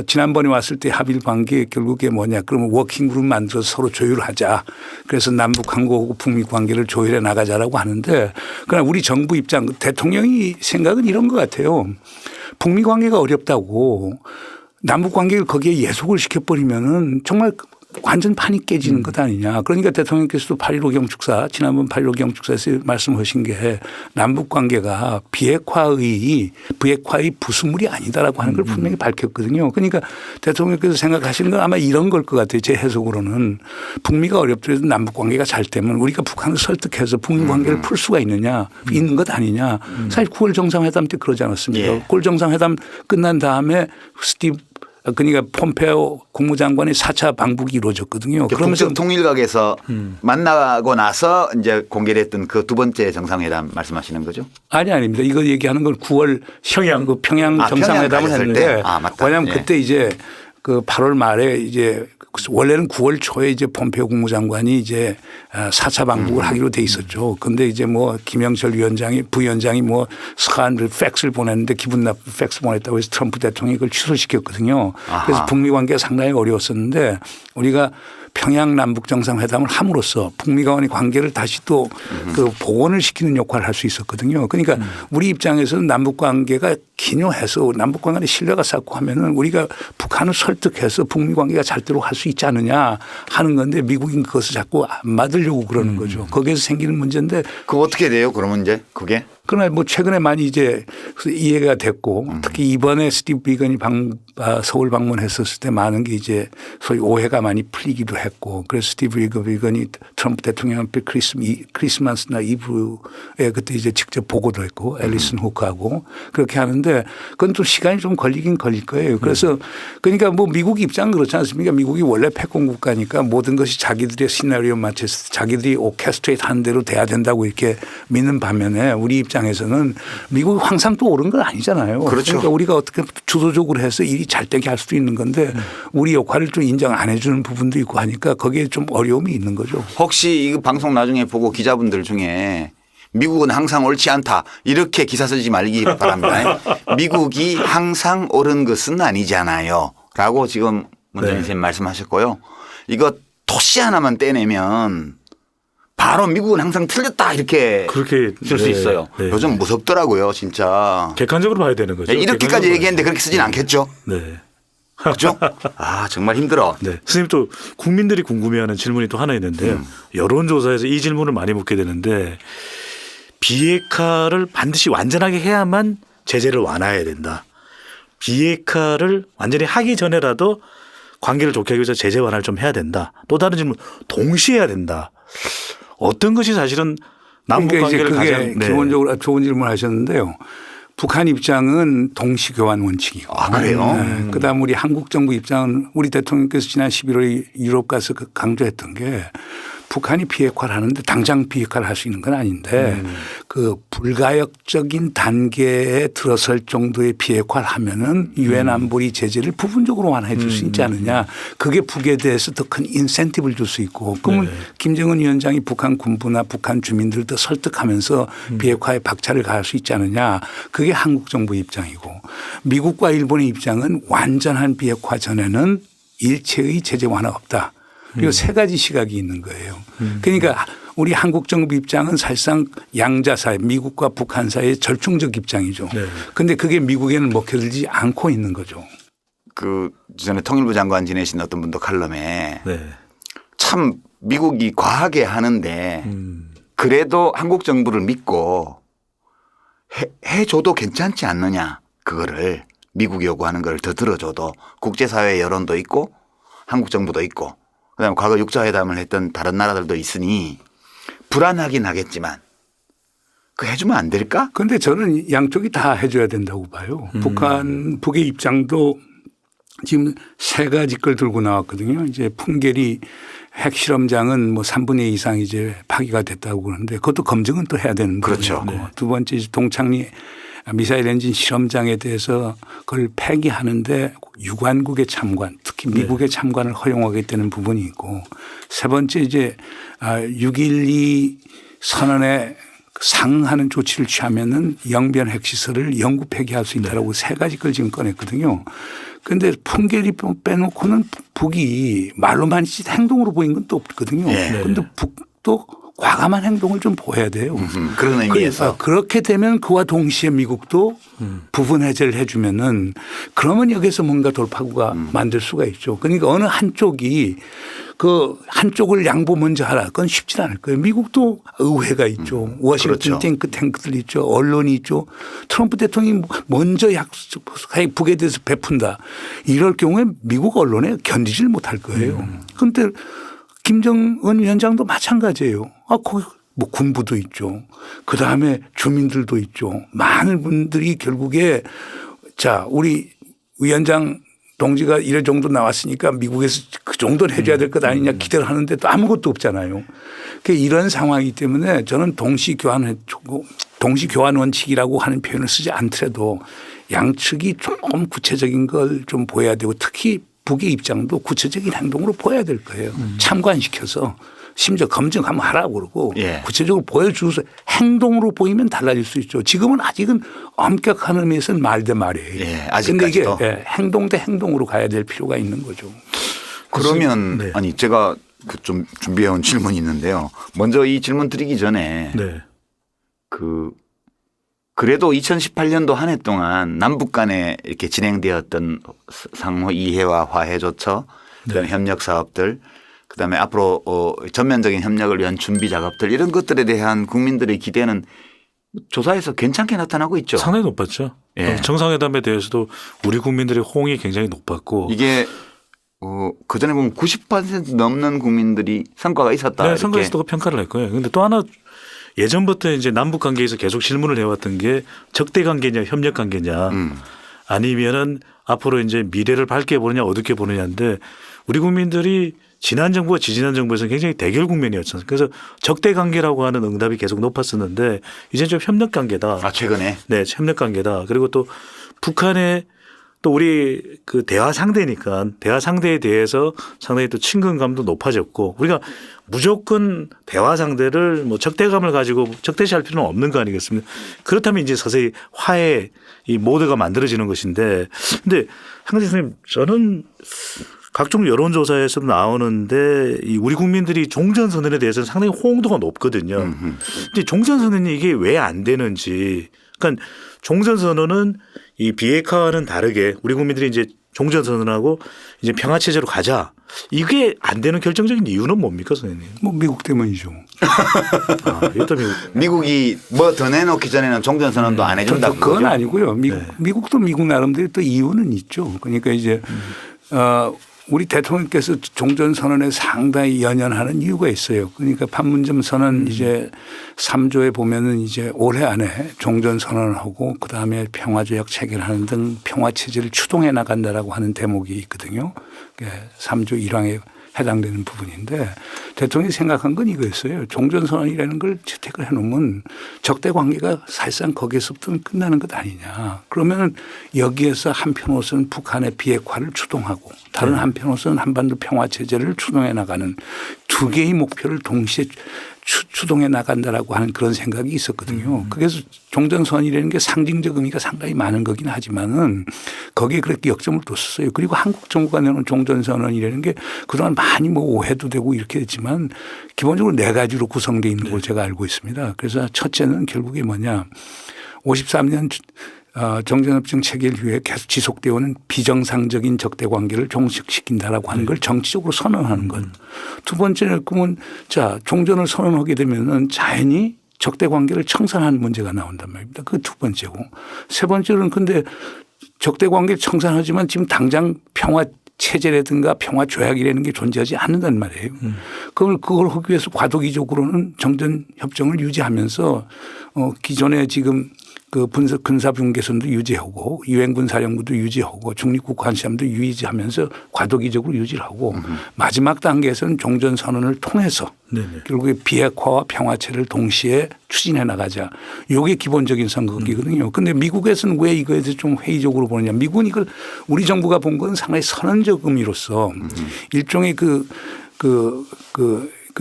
지난번에 왔을 때 합의를 본 게 결국에 뭐냐 그러면 워킹그룹 만들어서 서로 조율하자. 그래서 남북 한국하고 북미 관계를 조율해 나가자라고 하는데 그러나 우리 정부 입장 대통령이 생각은 이런 것 같아요. 북미 관계가 어렵다고 남북 관계를 거기에 예속을 시켜버리면은 정말 완전 판이 깨지는 것 아니냐. 그러니까 대통령께서도 8.15 경축사 지난번 8.15 경축사에서 말씀하신 게 남북 관계가 비핵화의 부수물이 아니다라고 하는 걸 분명히 밝혔거든요. 그러니까 대통령께서 생각하시는 건 아마 이런 걸 것 같아요. 제 해석으로는 북미가 어렵더라도 남북 관계가 잘 되면 우리가 북한을 설득해서 북미 관계를 풀 수가 있는 것 아니냐. 사실 9월 정상회담 때 그러지 않았습니까? 예. 9월 정상회담 끝난 다음에 그러니까 폼페오 국무장관의 4차 방북이 이루어졌거든요. 그러면서 국정통일각에서 만나고 나서 이제 공개됐던 그 두 번째 정상회담 말씀하시는 거죠? 아닙니다. 이거 얘기하는 건 9월 평양 정상회담을 평양 했는데 맞다. 왜냐하면 예. 그때 이제 그 8월 말에 이제 원래는 9월 초에 이제 폼페오 국무장관이 이제 4차 방북을 하기로 돼 있었죠. 근데 이제 뭐 김영철 부위원장이 뭐 팩스를 보냈는데 기분 나쁜 팩스 보냈다고 해서 트럼프 대통령이 그걸 취소시켰거든요. 그래서 북미 관계가 상당히 어려웠었는데 우리가 평양 남북 정상회담을 함으로써 북미 간의 관계를 다시 또 그 복원을 시키는 역할을 할 수 있었거든요. 그러니까 우리 입장에서는 남북 관계가 기묘해서 남북 관계의 신뢰가 쌓고 하면은 우리가 북한을 설득해서 북미 관계가 잘 되도록 할 수 있지 않느냐 하는 건데 미국인 그것을 자꾸 안 받으려고 그러는 거죠. 거기에서 생기는 문제인데 그거 어떻게 돼요? 그러면 이제 그게? 그러나 뭐 최근에 많이 이제 이해가 됐고 특히 이번에 스티브 비건이 서울 방문했었을 때 많은 게 이제 소위 오해가 많이 풀리기도 했고 그래서 스티브 비건이 트럼프 대통령 앞에 크리스마스나 이브에 그때 이제 직접 보고도 했고 앨리슨 후크하고 그렇게 하는데 그건 좀 시간이 좀 걸리긴 걸릴 거예요. 그래서 그러니까 뭐 미국 입장은 그렇지 않습니까? 미국이 원래 패권 국가니까 모든 것이 자기들의 시나리오 맞춰서 자기들이 오케스트레이트 한 대로 돼야 된다고 이렇게 믿는 반면에 우리 입장에서는 미국이 항상 또 옳은 건 아니잖아요. 그렇죠. 그러니까 우리가 어떻게 주도적으로 해서 일이 잘 되게 할 수도 있는 건데 우리 역할을 좀 인정 안 해 주는 부분도 있고 하니까 거기에 좀 어려움이 있는 거죠. 혹시 이 방송 나중에 보고 기자분들 중에 미국은 항상 옳지 않다 이렇게 기사 쓰지 말기 바랍니다. 미국이 항상 옳은 것은 아니잖아요. 라고 지금 문재인 선생님 말씀하셨고요. 이거 토시 하나만 떼내면 바로 미국은 항상 틀렸다 이렇게 그렇게 쓸 수 있어요. 요즘 무섭더라고요 진짜. 객관적으로 봐야 되는 거죠. 이렇게까지 얘기했는데 그렇게 쓰진 않겠죠. 네. 그렇죠? 정말 힘들어. 네. 선생님 또 국민들이 궁금해하는 질문이 또 하나 있는데요. 여론조사에서 이 질문을 많이 묻게 되는데 비핵화를 반드시 완전하게 해야만 제재를 완화해야 된다. 비핵화를 완전히 하기 전에라도 관계를 좋게 하기 위해서 제재 완화를 좀 해야 된다. 또 다른 질문 동시에 해야 된다. 어떤 것이 사실은 남북 그러니까 관계를 그게 가장 기본적으로 좋은 질문 하셨는데요. 북한 입장은 동시 교환 원칙이고. 그래요? 그다음 우리 한국 정부 입장은 우리 대통령께서 지난 11월에 유럽 가서 강조했던 게 북한이 비핵화를 하는데 당장 비핵화를 할 수 있는 건 아닌데 그 불가역적인 단계에 들어설 정도의 비핵화를 하면은 유엔 안보리 제재를 부분적으로 완화해 줄 수 있지 않느냐. 그게 북에 대해서 더 큰 인센티브를 줄 수 있고 그러면 김정은 위원장이 북한 군부나 북한 주민들도 설득하면서 비핵화에 박차를 가할 수 있지 않느냐. 그게 한국 정부 입장이고 미국과 일본의 입장은 완전한 비핵화 전에는 일체의 제재 완화가 없다. 그리고 세 가지 시각이 있는 거예요. 그러니까 우리 한국 정부 입장은 사실상 양자 사이 미국과 북한 사이의 절충적 입장이죠. 그런데 그게 미국에는 먹혀들지 않고 있는 거죠. 그 전에 통일부 장관 지내신 어떤 분도 칼럼에 참 미국이 과하게 하는데 그래도 한국 정부를 믿고 해줘도 괜찮지 않느냐. 그거를 미국 요구하는 걸 더 들어줘도 국제사회 여론도 있고 한국 정부도 있고 그다음에 과거 육자회담을 했던 다른 나라들도 있으니 불안하긴 하겠지만 그 해주면 안 될까? 그런데 저는 양쪽이 다 해줘야 된다고 봐요. 북의 입장도 지금 세 가지 걸 들고 나왔거든요. 이제 풍계리 핵실험장은 뭐 3분의 2 이상 이제 파기가 됐다고 그러는데 그것도 검증은 또 해야 되는 그렇죠. 부분이고 두 번째 이제 동창리 미사일 엔진 실험장에 대해서 그걸 폐기하는데 유관국의 참관 특히 미국의 참관을 허용하겠다는 부분이 있고 세 번째 이제 6.12 선언에 상응하는 조치를 취하면은 영변 핵시설을 영구 폐기할 수 있다라고 세 가지 걸 지금 꺼냈거든요. 그런데 풍계리 빼놓고는 북이 말로만 있지 행동으로 보인 건 또 없거든요. 그런데 북도 과감한 행동을 좀 보여야 돼요. 그런 의미에서. 그렇게 되면 그와 동시에 미국도 부분 해제를 해 주면은 그러면 여기서 뭔가 돌파구가 만들 수가 있죠. 그러니까 어느 한쪽이 그 한쪽을 양보 먼저 하라. 그건 쉽지 않을 거예요. 미국도 의회가 있죠. 워싱턴 그렇죠. 탱크들 있죠. 언론이 있죠. 트럼프 대통령이 먼저 약속 북에 대해서 베푼다. 이럴 경우에 미국 언론에 견디질 못할 거예요. 그런데 김정은 위원장도 마찬가지예요. 거기 뭐 군부도 있죠. 그다음에 주민들도 있죠. 많은 분들이 결국에 자 우리 위원장 동지가 이래 정도 나왔으니까 미국에서 그 정도는 해줘야 될 것 아니냐 기대를 하는데 또 아무것도 없잖아요. 그러니까 이런 상황이기 때문에 저는 동시 교환 원칙이라고 하는 표현을 쓰지 않더라도 양측이 조금 구체적인 걸 좀 보여야 되고 특히 북의 입장도 구체적인 행동으로 보여야 될 거예요. 참관시켜서 심지어 검증 한번 하라고 그러고 구체적으로 보여주서 행동으로 보이면 달라질 수 있죠. 지금은 아직은 엄격한 의미에서는 말 대 말이에요. 그런데 이게 행동 대 행동으로 가야 될 필요가 있는 거죠. 그러면 아니 제가 좀 준비해온 질문이 있는데요. 먼저 이 질문 드리기 전에 그래도 2018년도 한 해 동안 남북 간에 이렇게 진행되었던 상호 이해와 화해 조처, 그다음에 협력 사업들, 그다음에 앞으로 전면적인 협력을 위한 준비 작업들 이런 것들에 대한 국민들의 기대는 조사에서 괜찮게 나타나고 있죠. 상당히 높았죠. 정상회담에 대해서도 우리 국민들의 호응이 굉장히 높았고 이게 그전에 보면 90% 넘는 국민들이 성과가 있었다. 네, 성과가 있었다고 평가를 할 거예요. 그런데 또 하나 예전부터 이제 남북 관계에서 계속 질문을 해왔던 게 적대 관계냐 협력 관계냐 아니면은 앞으로 이제 미래를 밝게 보느냐 어둡게 보느냐인데 우리 국민들이 지난 정부와 지지난 정부에서 굉장히 대결 국면이었잖아요. 그래서 적대 관계라고 하는 응답이 계속 높았었는데 이제 좀 협력 관계다. 최근에? 네, 협력 관계다. 그리고 또 북한의 또 우리 그 대화 상대니까 대화 상대에 대해서 상당히 또 친근감도 높아졌고 우리가 무조건 대화 상대를 뭐 적대감을 가지고 적대시할 필요는 없는 거 아니겠습니까? 그렇다면 이제 서서히 화해 이 모드가 만들어지는 것인데 근데 한 가지 선생님 저는 각종 여론조사에서도 나오는데 이 우리 국민들이 종전선언에 대해서는 상당히 호응도가 높거든요. 근데 종전선언이 이게 왜 안 되는지 그러니까 종전선언은 이 비핵화와는 다르게 우리 국민들이 이제 종전선언하고 이제 평화체제로 가자. 이게 안 되는 결정적인 이유는 뭡니까 선생님? 뭐 미국 때문이죠. 일단 미국이 뭐 더 내놓기 전에는 종전선언도 안 해준다고. 그건 아니고요. 미국도 미국 나름대로 또 이유는 있죠. 그러니까 이제 우리 대통령께서 종전선언에 상당히 연연하는 이유가 있어요. 그러니까 판문점 선언 이제 3조에 보면은 이제 올해 안에 종전선언을 하고 그다음에 평화조약 체결하는 등 평화체제를 추동해 나간다라고 하는 대목이 있거든요. 3조 1항에 해당되는 부분인데 대통령이 생각한 건 이거였어요. 종전선언이라는 걸 채택을 해놓으면 적대 관계가 사실상 거기에서부터 끝나는 것 아니냐. 그러면 여기에서 한편으로서는 북한의 비핵화를 추동하고 다른 한편으로서는 한반도 평화체제를 추동해 나가는 두 개의 목표를 동시에 추동해 나간다라고 하는 그런 생각이 있었거든요. 그래서 종전선언이라는 게 상징적 의미가 상당히 많은 거긴 하지만은 거기에 그렇게 역점을 뒀었어요. 그리고 한국 정부가 내놓은 종전선언이라는 게 그동안 많이 뭐 오해도 되고 이렇게 했지만 기본적으로 네 가지로 구성되어 있는 걸 제가 알고 있습니다. 그래서 첫째는 결국에 뭐냐 53년 정전협정 체결 이후에 계속 지속되어 오는 비정상적인 적대 관계를 종식시킨다라고 하는 걸 정치적으로 선언하는 것. 두 번째는 그러면 자 종전을 선언하게 되면은 자연히 적대 관계를 청산하는 문제가 나온단 말입니다. 그 두 번째고 세 번째는 근데 적대 관계를 청산하지만 지금 당장 평화 체제라든가 평화 조약이라는 게 존재하지 않는단 말이에요. 그걸 하기 위해서 과도기적으로는 정전 협정을 유지하면서 기존에 지금 그 군사분계선도 유지하고 유엔군 사령부도 유지하고 중립국 관시함도 유지하면서 과도기적으로 유지를 하고 마지막 단계에서는 종전선언을 통해서 결국에 비핵화와 평화체를 동시에 추진해 나가자. 이게 기본적인 선거기거든요. 그런데 미국에서는 왜 이거에 대해서 좀 회의적으로 보느냐. 미국은 이걸 우리 정부가 본 건 상당히 선언적 의미로서 일종의 그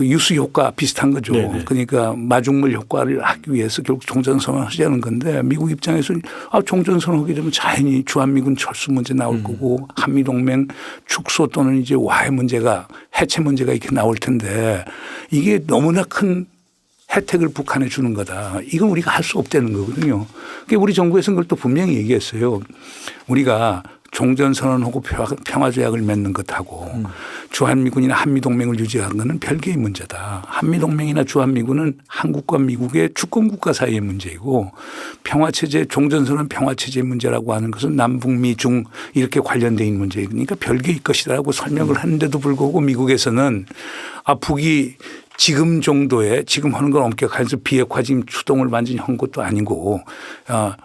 유수 효과 비슷한 거죠. 네네. 그러니까 마중물 효과를 하기 위해서 결국 종전선언을 하자는 건데 미국 입장에서는 종전선언 하게 되면 자연히 주한미군 철수 문제 나올 거고 한미동맹 축소 또는 이제 와해 문제가 해체 문제가 이렇게 나올 텐데 이게 너무나 큰 혜택을 북한에 주는 거다. 이건 우리가 할 수 없다는 거거든요. 그러니까 우리 정부에서는 그걸 또 분명히 얘기했어요. 우리가 종전선언하고 평화조약을 맺는 것하고 주한미군이나 한미동맹을 유지하는 것은 별개의 문제다. 한미동맹이나 주한미군은 한국과 미국의 주권국가 사이의 문제이고 평화체제 종전선언 평화체제의 문제라고 하는 것은 남북미 중 이렇게 관련되어 있는 문제이니까 별개의 것이라고 설명을 하는데도 불구하고 미국에서는 북이 지금 정도의 지금 하는 건 엄격해서 비핵화 지금 추동을 완전히 한 것도 아니고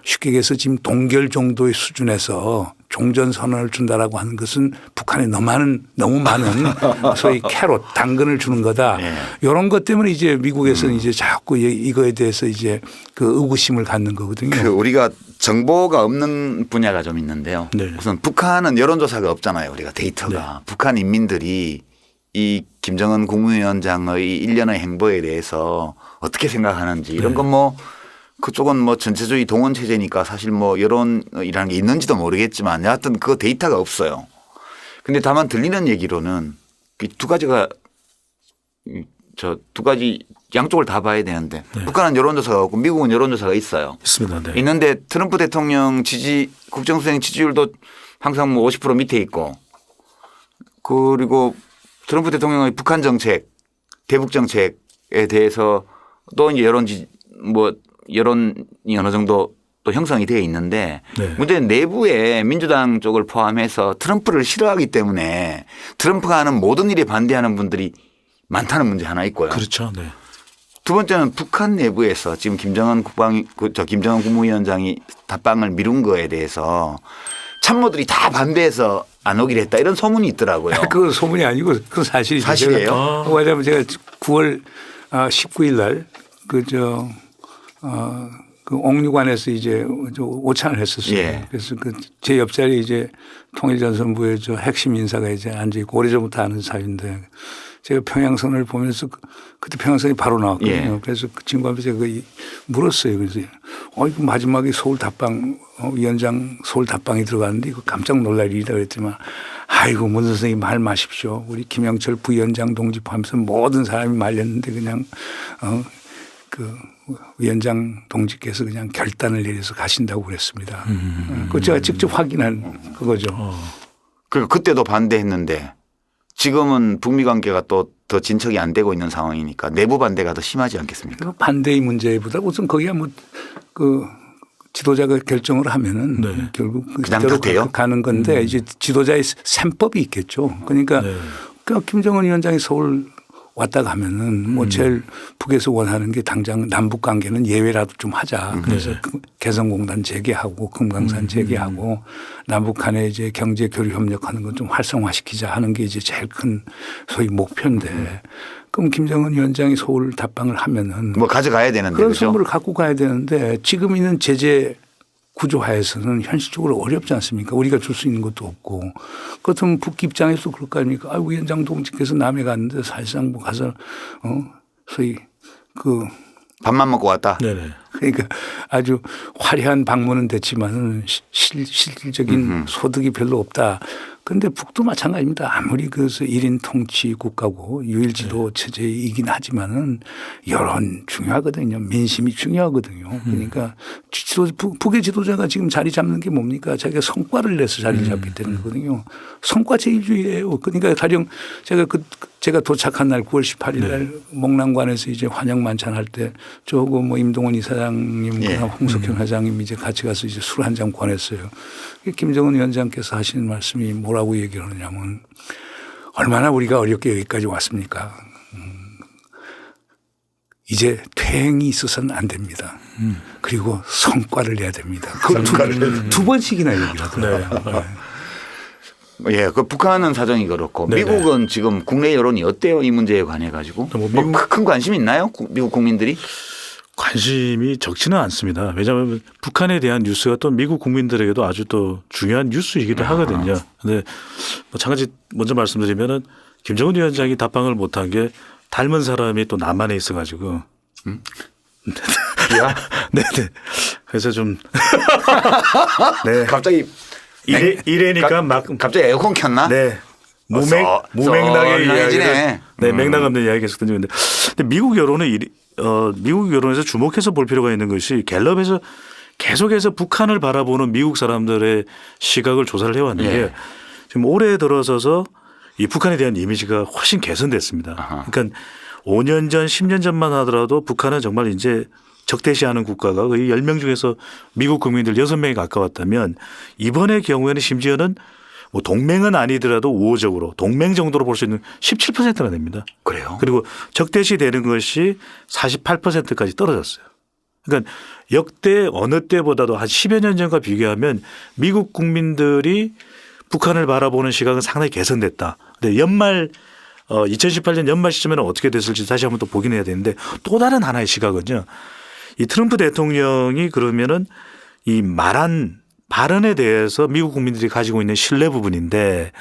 쉽게 얘기해서 지금 동결 정도의 수준에서 종전선언을 준다라고 하는 것은 북한에 너무 많은 소위 캐럿 당근을 주는 거다. 네. 이런 것 때문에 이제 미국에서는 이제 자꾸 이거에 대해서 이제 그 의구심을 갖는 거거든요. 우리가 정보가 없는 분야가 좀 있는데요. 네. 우선 북한은 여론조사가 없잖아요. 우리가 데이터가. 네. 북한 인민들이 이 김정은 국무위원장의 일련의 행보에 대해서 어떻게 생각하는지 이런 건 뭐 그쪽은 뭐 전체주의 동원 체제니까 사실 뭐 여론이라는 게 있는지도 모르겠지만 여하튼 그 데이터가 없어요. 근데 다만 들리는 얘기로는 두 가지가 두 가지 양쪽을 다 봐야 되는데 네. 북한은 여론조사가 없고 미국은 여론조사가 있어요. 있습니다. 네. 있는데 트럼프 대통령 국정수행 지지율도 항상 뭐 50% 밑에 있고 그리고 트럼프 대통령의 북한 정책, 대북 정책에 대해서 또 이제 여론이 어느 정도 또 형성이 되어 있는데 네. 문제는 내부에 민주당 쪽을 포함해서 트럼프를 싫어하기 때문에 트럼프가 하는 모든 일에 반대하는 분들이 많다는 문제 하나 있고요. 그렇죠. 네. 두 번째는 북한 내부에서 지금 김정은 국무위원장이 답방을 미룬 거에 대해서 참모들이 다 반대해서 안 오기로 했다 이런 소문이 있더라고요. 그건 소문이 아니고 그건 사실이죠. 사실이에요. 왜냐하면 제가 9월 19일 날 그 옥류관에서 이제 오찬을 했었어요. 예. 그래서 제 옆자리에 이제 통일전선부의 핵심 인사가 이제 앉아 있고 오래전부터 아는 사이인데 제가 평양선을 보면서 그때 평양선이 바로 나왔거든요. 예. 그래서 그 친구한테 제가 물었어요. 그래서 이거 마지막에 서울 답방 위원장 서울 답방이 들어갔는데 이거 깜짝 놀랄 일이다 그랬지만 아이고 문 선생님 말 마십시오. 우리 김영철 부위원장 동지 포함해서 모든 사람이 말렸는데 그냥 그 위원장 동지께서 그냥 결단을 내려서 가신다고 그랬습니다. 그거 제가 직접 확인한 그거죠. 그러니까 그때도 반대했는데 지금은 북미 관계가 또 더 진척이 안 되고 있는 상황이니까 내부 반대가 더 심하지 않겠습니까? 반대의 문제보다 우선 거기가 지도자가 결정을 하면은 네. 결국 그대로 가는 건데 이제 지도자의 셈법이 있겠죠. 그러니까 김정은 위원장이 서울 왔다 가면은 제일 북에서 원하는 게 당장 남북 관계는 예외라도 좀 하자. 그래서 개성공단 재개하고 금강산 재개하고 남북 간에 이제 경제 교류 협력하는 건 좀 활성화시키자 하는 게 이제 제일 큰 소위 목표인데 그럼 김정은 위원장이 서울 답방을 하면은 가져가야 되는데 그런 그렇죠? 선물을 갖고 가야 되는데 지금 있는 제재 구조하에서는 현실적으로 어렵지 않습니까? 우리가 줄 수 있는 것도 없고 그렇다면 북 입장에서 그럴 거 아닙니까? 위원장 동지께서 남해 갔는데 사실상 가서 소위 밥만 먹고 왔다. 네네. 그러니까 아주 화려한 방문은 됐지만은 실질적인 소득이 별로 없다. 그런데 북도 마찬가지입니다. 아무리 그래서 1인 통치 국가고 유일지도 체제이긴 하지만은 여론 중요하거든요. 민심이 중요하거든요. 그러니까 북의 지도자가 지금 자리 잡는 게 뭡니까? 자기가 성과를 내서 자리 잡기 때문에 거든요. 성과제일주의예요. 그러니까 가령 제가 도착한 날 9월 18일 날 목란관에서 이제 환영 만찬 할 때 저하고 뭐 임동원 이사장님과 홍석현 회장님 이제 같이 가서 이제 술 한 잔 권했어요. 김정은 위원장께서 하시는 말씀이 뭐라고 얘기를 하느냐면 얼마나 우리가 어렵게 여기까지 왔습니까? 이제 퇴행이 있어서는 안 됩니다. 그리고 성과를 내야 됩니다. 두 번씩이나 얘기를 하더라고요. 예, 그 북한은 사정이 그렇고 네네. 미국은 지금 국내 여론이 어때요? 이 문제에 관해 가지고 큰 관심 있나요? 미국 국민들이? 관심이 적지는 않습니다. 왜냐하면 북한에 대한 뉴스가 또 미국 국민들에게도 아주 또 중요한 뉴스이기도 하거든요. 그런데 마찬가지 먼저 말씀드리면은 김정은 위원장이 답방을 못한 게 닮은 사람이 또 남한에 있어가지고. 야, 네네. 그래서 좀. 네. 갑자기 이래니까 막. 갑자기 에어컨 켰나? 네. 무맥락의 이야기를. 네. 맥락 없는 이야기 계속 던지는데. 근데 미국 여론은 미국 여론에서 주목해서 볼 필요가 있는 것이 갤럽에서 계속해서 북한을 바라보는 미국 사람들의 시각을 조사를 해왔는데 예. 지금 올해 들어서서 이 북한에 대한 이미지가 훨씬 개선됐습니다. 아하. 그러니까 5년 전 10년 전만 하더라도 북한은 정말 이제 적대시하는 국가가 거의 10명 중에서 미국 국민들 6명이 가까웠다면 이번의 경우에는 심지어는 뭐 동맹은 아니더라도 우호적으로 동맹 정도로 볼 수 있는 17%나 됩니다. 그래요? 그리고 적대시 되는 것이 48%까지 떨어졌어요. 그러니까 역대 어느 때보다도 한 10여 년 전과 비교하면 미국 국민들이 북한을 바라보는 시각은 상당히 개선됐다. 근데 연말 2018년 연말 시점에는 어떻게 됐을지 다시 한번 또 보긴 해야 되는데 또 다른 하나의 시각은요. 이 트럼프 대통령이 그러면은 이 말한 발언에 대해서 미국 국민들이 가지고 있는 신뢰 부분인데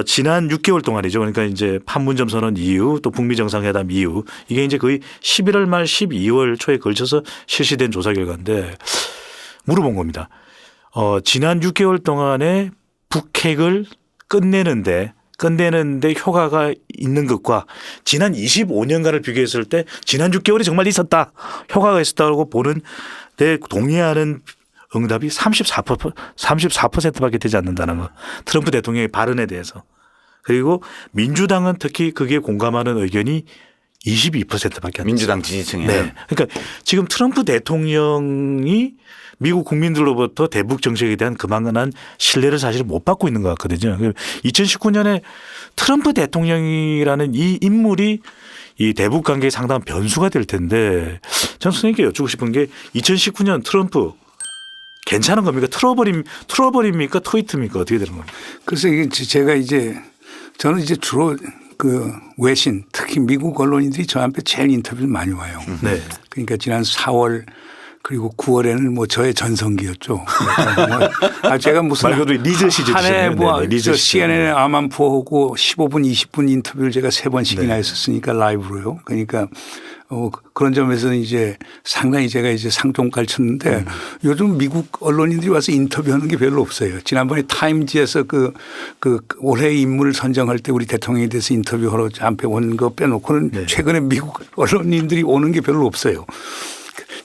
지난 6개월 동안이죠. 그러니까 이제 판문점 선언 이후 또 북미 정상회담 이후 이게 이제 거의 11월 말 12월 초에 걸쳐서 실시된 조사 결과인데 물어본 겁니다. 지난 6개월 동안에 북핵을 끝내는데 효과가 있는 것과 지난 25년간을 비교했을 때 지난 6개월이 정말 있었다. 효과가 있었다고 보는 데 동의하는 응답이 34%밖에 되지 않는다는 거. 트럼프 대통령의 발언에 대해서. 그리고 민주당은 특히 그게 공감하는 의견이 22%밖에 안 됐어요. 민주당 지지층에. 네. 그러니까 지금 트럼프 대통령이 미국 국민들로부터 대북 정책에 대한 그만한 신뢰를 사실 못 받고 있는 것 같거든요. 2019년에 트럼프 대통령이라는 이 인물이 이 대북 관계에 상당한 변수가 될 텐데 저는 선생님께 여쭙고 싶은 게 2019년 트럼프 괜찮은 겁니까? 트러블입니까? 트위트입니까? 어떻게 되는 겁니까? 그래서 이게 저는 이제 주로 그 외신 특히 미국 언론인들이 저한테 제일 인터뷰를 많이 와요. 네. 그러니까 지난 4월 그리고 9월에는 뭐 저의 전성기였죠. 그러니까 제가 무슨 말 그대로 리저 시절 한해 뭐 리저 CNN에 아만포하고 15분 20분 인터뷰를 제가 3번씩이나 했었으니까 라이브로요. 그러니까 그런 점에서는 이제 상당히 제가 이제 상종가를 쳤는데 요즘 미국 언론인들이 와서 인터뷰하는 게 별로 없어요. 지난번에 타임지에서 그 올해의 인물을 선정할 때 우리 대통령에 대해서 인터뷰하러 앞에 온 거 빼놓고는 네. 최근에 미국 언론인들이 오는 게 별로 없어요.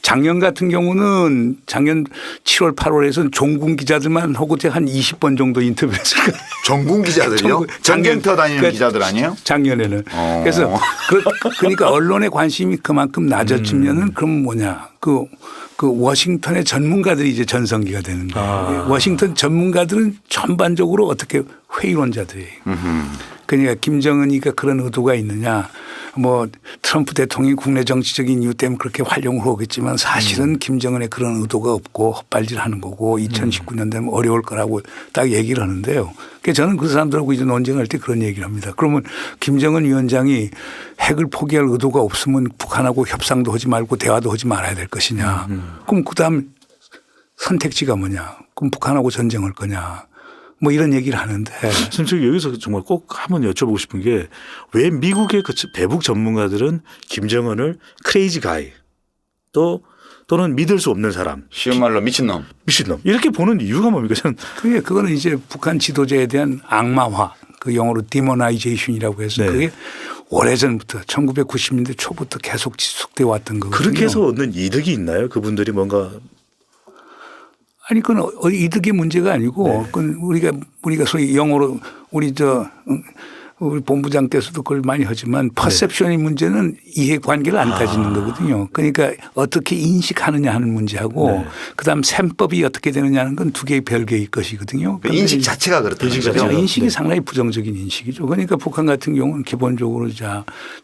작년 같은 경우는 작년 7월 8월에서는 종군 기자들만 하고 제가 한 20번 정도 인터뷰했을 거예요. 전군 기자들이요? 전쟁터 다니는 그러니까 기자들 아니에요? 작년에는. 그래서 그러니까 언론의 관심이 그만큼 낮아지면은 그럼 뭐냐. 그 워싱턴의 전문가들이 이제 전성기가 되는 거예요. 워싱턴 전문가들은 전반적으로 어떻게 회의론자들이에요. 그러니까 김정은이가 그런 의도가 있느냐. 뭐 트럼프 대통령이 국내 정치적인 이유 때문에 그렇게 활용을 하겠지만 사실은 김정은의 그런 의도가 없고 헛발질하는 거고 2019년 되면 어려울 거라고 딱 얘기를 하는데요. 그러니까 저는 그 사람들하고 이제 논쟁할 때 그런 얘기를 합니다. 그러면 김정은 위원장이 핵을 포기할 의도가 없으면 북한하고 협상도 하지 말고 대화도 하지 말아야 될 것이냐. 그럼 그다음 선택지가 뭐냐. 그럼 북한하고 전쟁할 거냐. 뭐 이런 얘기를 하는데. 선생님 여기서 정말 꼭 한번 여쭤보고 싶은 게 왜 미국의 그 대북 전문가들은 김정은을 크레이지 가이 또는 믿을 수 없는 사람. 쉬운 말로 미친놈. 이렇게 보는 이유가 뭡니까? 저는 그거는 이제 북한 지도자에 대한 악마화 그 영어로 디모나이제이션이라고 해서 네. 그게 오래전부터 1990년대 초부터 계속 지속돼 왔던 거거든요. 그렇게 해서 얻는 이득이 있나요? 그분들이 뭔가 아니 그건 이득의 문제가 아니고 네. 그건 우리가 소위 영어로 우리 본부장께서도 그걸 많이 하지만 퍼셉션의 문제는 이해관계를 안 따지는 거거든요. 그러니까 어떻게 인식하느냐 하는 문제하고 그다음 셈법이 어떻게 되느냐는 건 두 개의 별개의 것이거든요. 인식 자체가 그렇다는 인식 거죠. 자체가. 인식이 네. 상당히 부정적인 인식이죠. 그러니까 북한 같은 경우는 기본적으로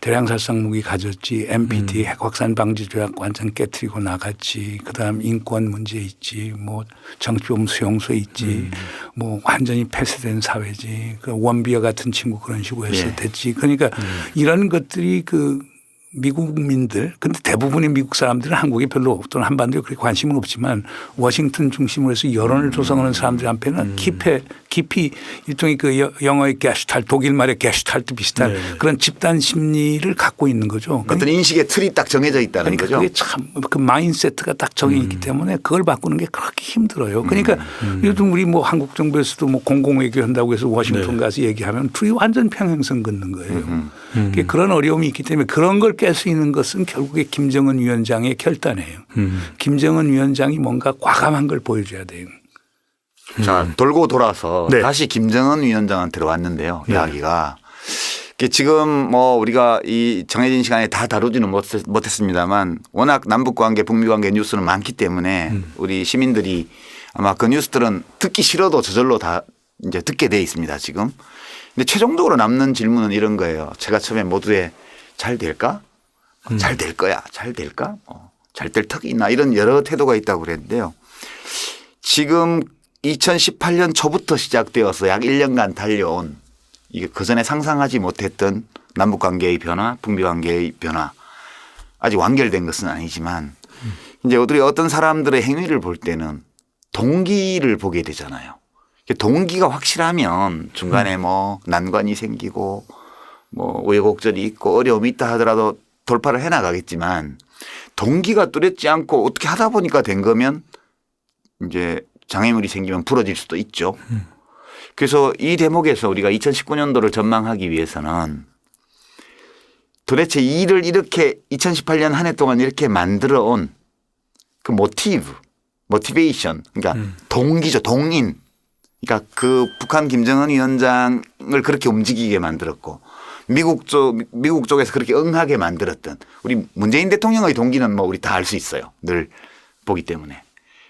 대량살상 무기 가졌지, NPT 핵 확산 방지 조약 완전 깨트리고 나갔지, 그다음 인권 문제 있지, 뭐 정치범 수용소 있지, 뭐 완전히 폐쇄된 사회지. 그 원비어 같은 친구 그런 식으로 해서 예. 됐지. 그러니까 이런 것들이 그 미국민들 근데 대부분의 미국 사람들은 한국에 별로 또는 한반도에 그렇게 관심은 없지만 워싱턴 중심으로 해서 여론을 조성하는 사람들한테는 깊이 일종의 그 영어의 게슈탈트 독일 말의 게슈탈트 비슷한 네. 그런 집단 심리를 갖고 있는 거죠. 어떤 인식의 틀이 딱 정해져 있다는 그러니까 거죠. 그게 참 그 마인세트가 딱 정해 있기 때문에 그걸 바꾸는 게 그렇게 힘들어요. 그러니까 요즘 우리 뭐 한국 정부에서도 뭐 공공외교 한다고 해서 워싱턴 가서 얘기하면 둘이 완전 평행선 긋는 거예요. 그런 어려움이 있기 때문에 그런 걸 깰 수 있는 것은 결국에 김정은 위원장의 결단이에요. 김정은 위원장이 뭔가 과감한 걸 보여줘야 돼요. 자, 돌고 돌아서 네. 다시 김정은 위원장한테로 왔는데요. 이야기가. 지금 뭐 우리가 이 정해진 시간에 다 다루지는 못했습니다만 워낙 남북 관계, 북미 관계 뉴스는 많기 때문에 우리 시민들이 아마 그 뉴스들은 듣기 싫어도 저절로 다 이제 듣게 돼 있습니다 지금. 근데 최종적으로 남는 질문은 이런 거예요. 제가 처음에 모두에 잘 될까? 잘 될 거야. 잘 될까? 잘 될 턱이 있나? 이런 여러 태도가 있다고 그랬는데요. 지금 2018년 초부터 시작되어서 약 1년간 달려온 이게 그전에 상상하지 못했던 남북 관계의 변화, 북미 관계의 변화 아직 완결된 것은 아니지만 이제 우리 어떤 사람들의 행위를 볼 때는 동기를 보게 되잖아요. 동기가 확실하면 중간에 뭐 난관이 생기고 뭐 우여곡절이 있고 어려움이 있다 하더라도 돌파를 해 나가겠지만 동기가 뚜렷지 않고 어떻게 하다 보니까 된 거면 이제 장애물이 생기면 부러질 수도 있죠. 그래서 이 대목에서 우리가 2019년도를 전망하기 위해서는 도대체 이 일을 이렇게 2018년 한 해 동안 이렇게 만들어 온 그 모티베이션 그러니까 동기죠. 동인. 그러니까 그 북한 김정은 위원장을 그렇게 움직이게 만들었고 미국 쪽에서 그렇게 응하게 만들었던 우리 문재인 대통령의 동기는 뭐 우리 다 알 수 있어요. 늘 보기 때문에.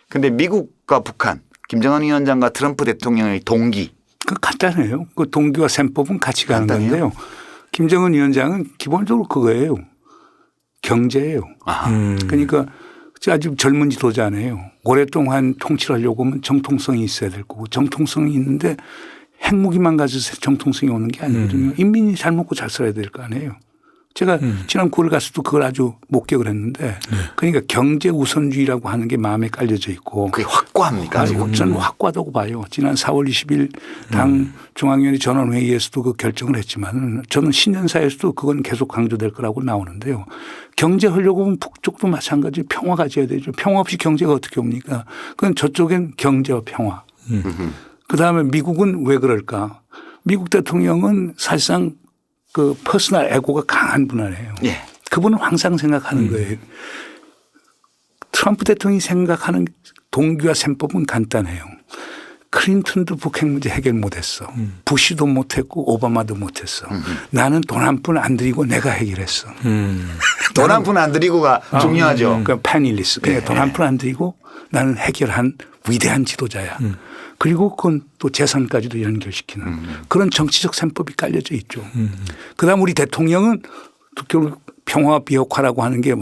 그런데 미국과 북한 김정은 위원장과 트럼프 대통령의 동기. 그 간단해요. 그 동기와 셈법은 같이 가는 간단해요? 건데요. 김정은 위원장은 기본적으로 그거예요. 경제예요. 그러니까 아주 젊은 지도자네요. 오랫동안 통치를 하려고 하면 정통성이 있어야 될 거고 정통성이 있는데 핵무기만 가져서 정통성이 오는 게 아니거든요. 인민이 잘 먹고 잘 살아야 될 거 아니에요. 제가 지난 9월 갔을 때 그걸 아주 목격을 했는데 그러니까 경제 우선주의라고 하는 게 마음에 깔려져 있고 그게 확고합니까? 지금? 저는 확고하다고 봐요. 지난 4월 20일 당 중앙위원회 전원회의에서도 그 결정을 했지만 저는 신년사에서도 그건 계속 강조될 거라고 나오는데요. 경제 하려고 하면 북쪽도 마찬가지 평화 가져야 되죠. 평화 없이 경제가 어떻게 옵니까? 그건 저쪽엔 경제와 평화. 그다음에 미국은 왜 그럴까? 미국 대통령은 사실상 그 퍼스널 에고가 강한 분 아니에요. 예. 그분은 항상 생각하는 거예요. 트럼프 대통령이 생각하는 동기와 셈법은 간단해요. 클린턴도 북핵 문제 해결 못했어. 부시도 못했고 오바마도 못했어. 나는 돈 한 푼 안 들이고 내가 해결했어. 돈 한 푼 안 들이고가 중요하죠. 그러니까 패닐리스. 그러니까 돈 한 푼 안 들이고 나는 해결한 위대한 지도자야. 그리고 그건 또 재산까지도 연결시키는 그런 정치적 셈법이 깔려져 있죠. 그다음 우리 대통령은 결국 평화 비핵화라고 하는 게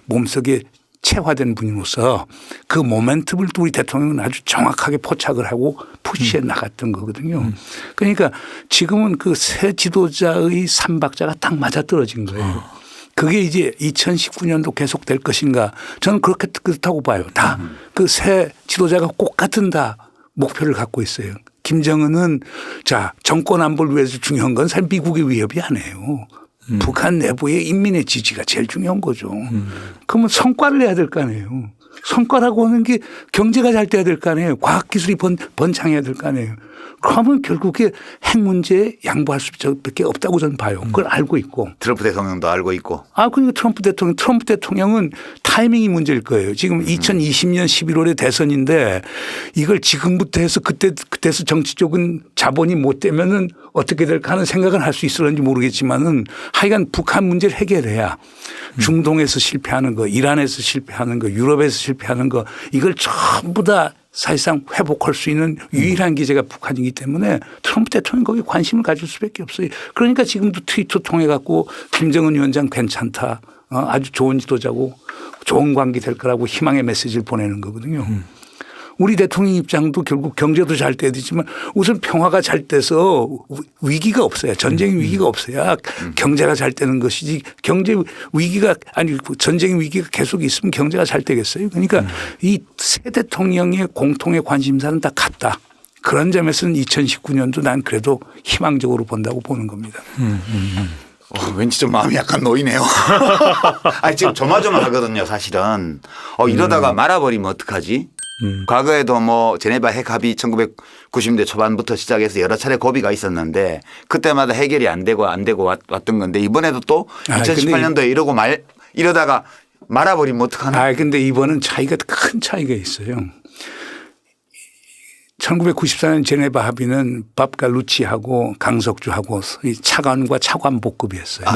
몸속에 체화된 분으로서 그 모멘텀을 또 우리 대통령은 아주 정확하게 포착을 하고 푸시해 나갔던 거거든요. 그러니까 지금은 그 새 지도자의 삼박자가 딱 맞아떨어진 거예요. 그게 이제 2019년도 계속될 것인가 저는 그렇다고 봐요. 다 그 새 지도자가 꼭 같은 다 목표를 갖고 있어요. 김정은은 자 정권 안보를 위해서 중요한 건 사실 미국의 위협이 아니에요. 북한 내부의 인민의 지지가 제일 중요한 거죠. 그러면 성과를 내야 될 거 아니에요. 성과라고 하는 게 경제가 잘 돼야 될 거 아니에요. 과학기술이 번창해야 될 거 아니에요. 그러면 결국에 핵 문제에 양보할 수밖에 없다고 저는 봐요. 그걸 알고 있고. 트럼프 대통령도 알고 있고. 그러니까 트럼프 대통령은 타이밍이 문제일 거예요. 지금 2020년 11월에 대선인데 이걸 지금부터 해서 그때서 정치적인 자본이 못 되면은 어떻게 될까 하는 생각은 할 수 있을런지 모르겠지만은 하여간 북한 문제를 해결해야 중동에서 실패하는 거, 이란에서 실패하는 거, 유럽에서 실패하는 거 이걸 전부 다 사실상 회복할 수 있는 유일한 기제가 북한이기 때문에 트럼프 대통령이 거기에 관심을 가질 수밖에 없어요. 그러니까 지금도 트위터 통해 갖고 김정은 위원장 괜찮다. 아주 좋은 지도자고 좋은 관계 될 거라고 희망의 메시지를 보내는 거거든요. 우리 대통령 입장도 결국 경제도 잘 돼야 되지만 우선 평화가 잘 돼서 위기가 없어야 전쟁 위기가 없어야 경제가 잘 되는 것이지 경제 위기가 아니 전쟁 위기가 계속 있으면 경제가 잘 되겠어요. 그러니까 이 세 대통령의 공통의 관심사는 다 같다. 그런 점에서는 2019년도 난 그래도 희망적으로 본다고 보는 겁니다. 왠지 좀 마음이 약간 놓이네요. 아니 지금 조마조마하거든요 사실은. 이러다가 말아버리면 어떡하지? 과거에도 뭐 제네바 핵 합의 1990년대 초반부터 시작해서 여러 차례 고비가 있었는데 그때마다 해결이 안 되고 왔던 건데 이번에도 또 2018년도에 이러다가 말아버리면 어떡하나? 근데 이번은 큰 차이가 있어요. 1994년 제네바 합의는 밥과 루치하고 강석주하고 차관과 차관복급이 했어요.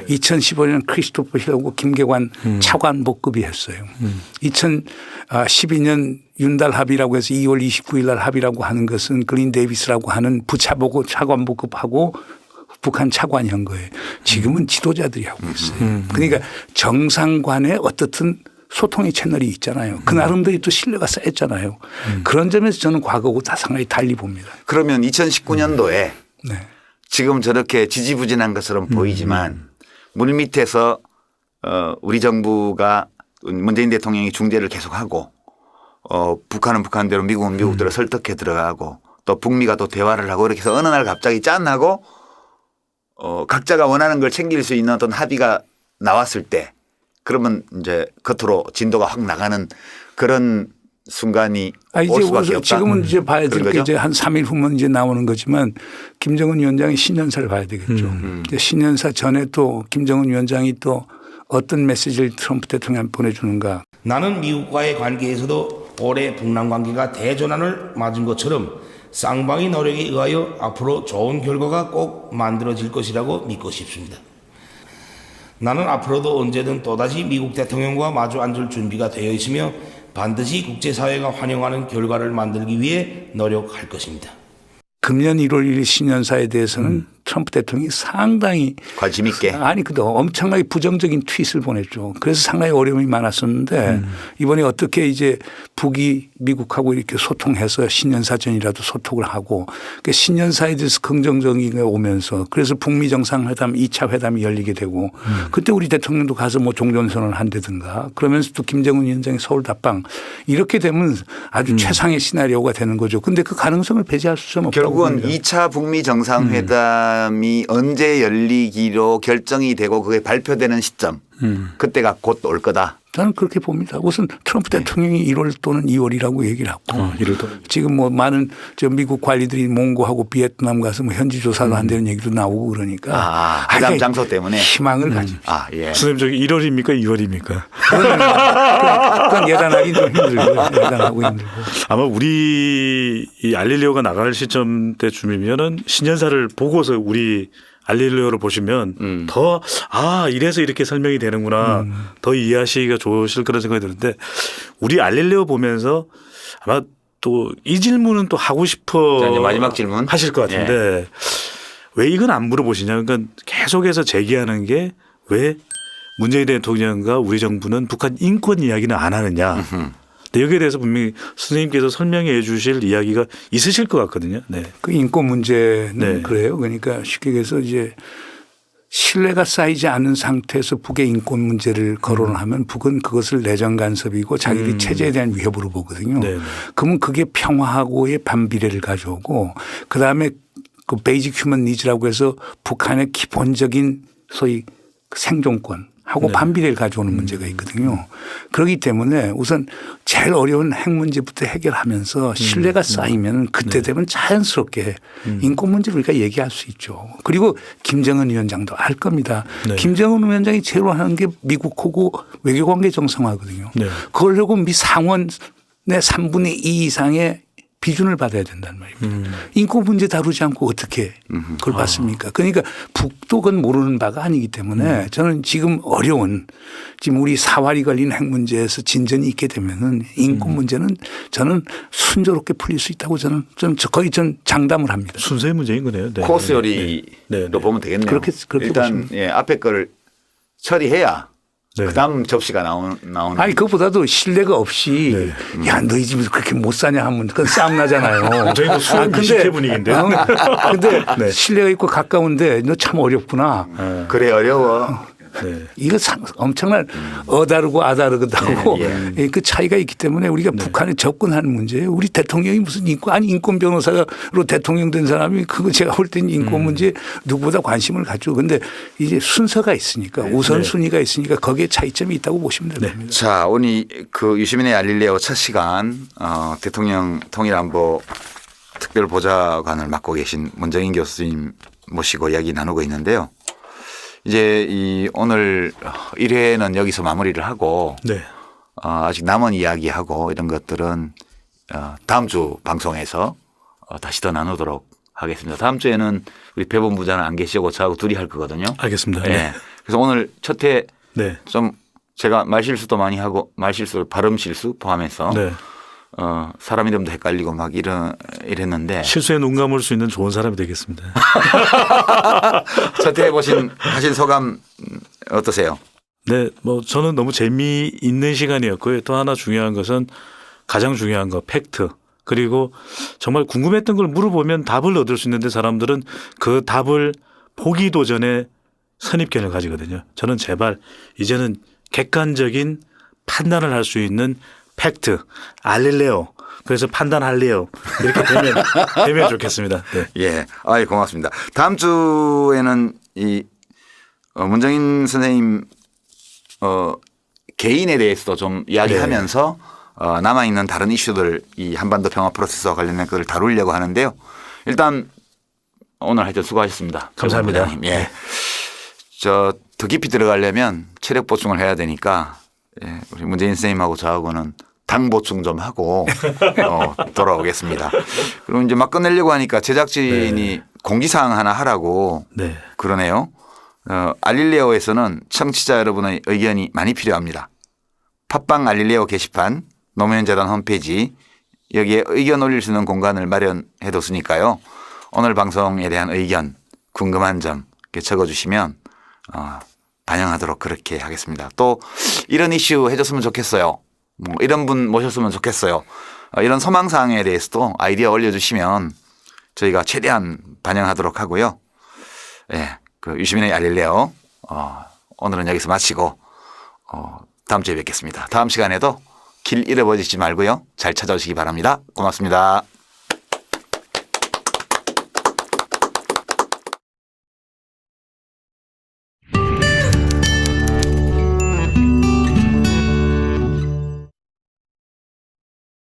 2015년 크리스토퍼 힐하고 김계관 차관복급이 했어요. 2012년 윤달 합의라고 해서 2월 29일 날 합의라고 하는 것은 글린 데이비스라고 하는 부차보고 차관복급하고 북한 차관이 한 거예요. 지금은 지도자들이 하고 있어요. 그러니까 정상 간에 어떻든 소통의 채널이 있잖아요. 그 나름대로 또 신뢰가 쌓였잖아요. 그런 점에서 저는 과거하고 다 상당히 달리 봅니다. 그러면 2019년도에 지금 저렇게 지지부진한 것처럼 보이지만 물밑에서 우리 정부가 문재인 대통령이 중재를 계속하고 북한은 북한대로 미국은 미국대로 설득해 들어가고 또 북미가 또 대화를 하고 이렇게 해서 어느 날 갑자기 짠하고 각자가 원하는 걸 챙길 수 있는 어떤 합의가 나왔을 때 그러면 이제 겉으로 진도가 확 나가는 그런 순간이 올 수밖에 없다. 지금은 이제 봐야 될 게 이제 한 3일 후면 이제 나오는 거지만 김정은 위원장이 신년사를 봐야 되겠죠. 신년사 전에 또 김정은 위원장이 또 어떤 메시지를 트럼프 대통령한테 보내주는가. 나는 미국과의 관계에서도 올해 북남 관계가 대전환을 맞은 것처럼 쌍방의 노력에 의하여 앞으로 좋은 결과가 꼭 만들어질 것이라고 믿고 싶습니다. 나는 앞으로도 언제든 또다시 미국 대통령과 마주 앉을 준비가 되어 있으며 반드시 국제사회가 환영하는 결과를 만들기 위해 노력할 것입니다. 금년 1월 1일 신년사에 대해서는 트럼프 대통령이 상당히 관심 있게 엄청나게 부정적인 트윗을 보냈죠. 그래서 상당히 어려움이 많았었는데 이번에 어떻게 이제 북이 미국하고 이렇게 소통해서 신년사 전이라도 소통을 하고 그러니까 신년사에 대해서 긍정적인 게 오면서 그래서 북미 정상회담 2차 회담이 열리게 되고 그때 우리 대통령도 가서 뭐 종전선언을 한다든가 그러면서 또 김정은 위원장이 서울 답방 이렇게 되면 아주 최상의 시나리오가 되는 거죠. 그런데 그 가능성을 배제할 수는 없다고 결국은 봅니다. 2차 북미 정상회담이 언제 열리기로 결정이 되고 그게 발표되는 시점 그때가 곧 올 거다. 저는 그렇게 봅니다. 우선 트럼프 대통령이 1월 또는 2월이라고 얘기를 하고 1월 지금 뭐 많은 저 미국 관리들이 몽고하고 비에트남 가서 뭐 현지 조사도 한다는 얘기도 나오고 그러니까 회담 장소 때문에 희망을 가집시다. 선생님 저기 1월입니까 2월입니까? 그건 예단하기 좀 힘들고 예단하고 힘들고. 아마 우리 이 알릴레오가 나갈 시점 때쯤이면은 신년사를 보고서 우리 알릴레오를 보시면 더 이래서 이렇게 설명이 되는구나 더 이해하시기가 좋으실 그런 생각이 드는데 우리 알릴레오 보면서 아마 또 이 질문은 또 하고 싶어 자, 이제 마지막 질문 하실 것 같은데 왜 이건 안 물어보시냐. 그러니까 계속해서 제기하는 게 왜 문재인 대통령과 우리 정부는 북한 인권 이야기는 안 하느냐. 근데 여기에 대해서 분명히 선생님께서 설명해 주실 이야기가 있으실 것 같거든요. 네. 그 인권 문제는 그래요. 그러니까 쉽게 얘기해서 이제 신뢰가 쌓이지 않은 상태에서 북의 인권 문제를 거론을 하면 북은 그것을 내정 간섭이고 자기들이 체제에 대한 위협으로 보거든요. 그러면 그게 평화하고의 반비례를 가져오고 그다음에 그 베이직 휴먼 니즈라고 해서 북한의 기본적인 소위 생존권 하고 네. 반비례를 가져오는 문제가 있거든요. 그렇기 때문에 우선 제일 어려운 핵 문제부터 해결하면서 신뢰가 쌓이면 그때 되면 자연스럽게 인권 문제를 우리가 얘기할 수 있죠. 그리고 김정은 위원장도 알 겁니다. 네. 김정은 위원장이 제일 하는 게 미국하고 외교관계 정상화거든요. 네. 그러려고 미 상원의 3분의 2 이상의 비준을 받아야 된다는 말입니다. 인권 문제 다루지 않고 어떻게 그걸 받습니까? 그러니까 북독은 모르는 바가 아니기 때문에 저는 지금 어려운 지금 우리 사활이 걸린 핵 문제에서 진전이 있게 되면은 인권 문제는 저는 순조롭게 풀릴 수 있다고 저는 거의 전 장담을 합니다. 순서의 문제인 거네요. 네. 코스 요리로 네. 보면 되겠네요. 그렇게 일단 보시면. 예, 앞에 거를 처리해야 네. 그다음 접시가 나오는. 아니 그것보다도 신뢰가 없이 야 너희 집에서 그렇게 못 사냐 하면 그건 싸움 나잖아요. 저희 뭐 수원 20회 분위기인데요. 근데 네. 신뢰가 있고 가까운데 너 참 어렵구나. 그래 어려워. 네. 이거 엄청난 어다르고 아다르다고 그 차이가 있기 때문에 우리가 북한에 접근하는 문제예요. 우리 대통령이 무슨 인권 변호사로 대통령 된 사람이 그거 제가 볼 때는 인권 문제 누구보다 관심을 갖죠. 그런데 이제 순서가 있으니까 우선순위가 있으니까 거기에 차이점이 있다고 보시면 됩니다. 자, 오늘 그 유시민의 알릴레오 첫 시간 대통령 통일안보 특별보좌관을 맡고 계신 문정인 교수님 모시고 이야기 나누고 있는데요. 이제 오늘 1회는 여기서 마무리를 하고 네. 아직 남은 이야기하고 이런 것들은 다음 주 방송에서 다시 더 나누도록 하겠습니다. 다음 주에는 우리 배본부장은 안 계시고 저하고 둘이 할 거거든요. 알겠습니다. 네. 네. 그래서 오늘 첫 회 네. 좀 제가 말실수도 많이 하고 말실수 발음 실수 포함해서 네. 사람 이름도 헷갈리고 막 이랬는데 실수에 눈 감을 수 있는 좋은 사람이 되겠습니다. 첫 회 하신 소감 어떠세요? 네, 뭐 저는 너무 재미있는 시간이었고요. 또 하나 중요한 것은 가장 중요한 거 팩트. 그리고 정말 궁금했던 걸 물어보면 답을 얻을 수 있는데 사람들은 그 답을 보기도 전에 선입견을 가지거든요. 저는 제발 이제는 객관적인 판단을 할 수 있는 팩트, 알릴레오. 그래서 판단할래요. 이렇게 되면 좋겠습니다. 네. 예, 아이 고맙습니다. 다음 주에는 이 문정인 선생님 개인에 대해서도 좀 이야기하면서 남아 있는 다른 이슈들 이 한반도 평화 프로세스와 관련된 것을 다루려고 하는데요. 일단 오늘 하여튼 수고하셨습니다. 감사합니다. 부장님. 예. 저 더 깊이 들어가려면 체력 보충을 해야 되니까 우리 문재인 선생님하고 저하고는 당 보충 좀 하고 돌아오겠습니다. 그리고 이제 막 끝내려고 하니까 제작진이 공지사항 하나 하라고 네. 그러네요. 알릴레오에서는 청취자 여러분의 의견이 많이 필요합니다. 팟빵 알릴레오 게시판 노무현재단 홈페이지 여기에 의견 올릴 수 있는 공간을 마련해 뒀으니까요. 오늘 방송에 대한 의견 궁금한 점 이렇게 적어주시면 반영하도록 그렇게 하겠습니다. 또 이런 이슈 해줬으면 좋겠어요. 뭐 이런 분 모셨으면 좋겠어요. 이런 소망사항에 대해서도 아이디어 올려주시면 저희가 최대한 반영하도록 하고요. 예, 그 유시민의 알릴레오 오늘은 여기서 마치고 다음 주에 뵙겠습니다. 다음 시간에도 길 잃어버리지 말고요. 잘 찾아오시기 바랍니다. 고맙습니다.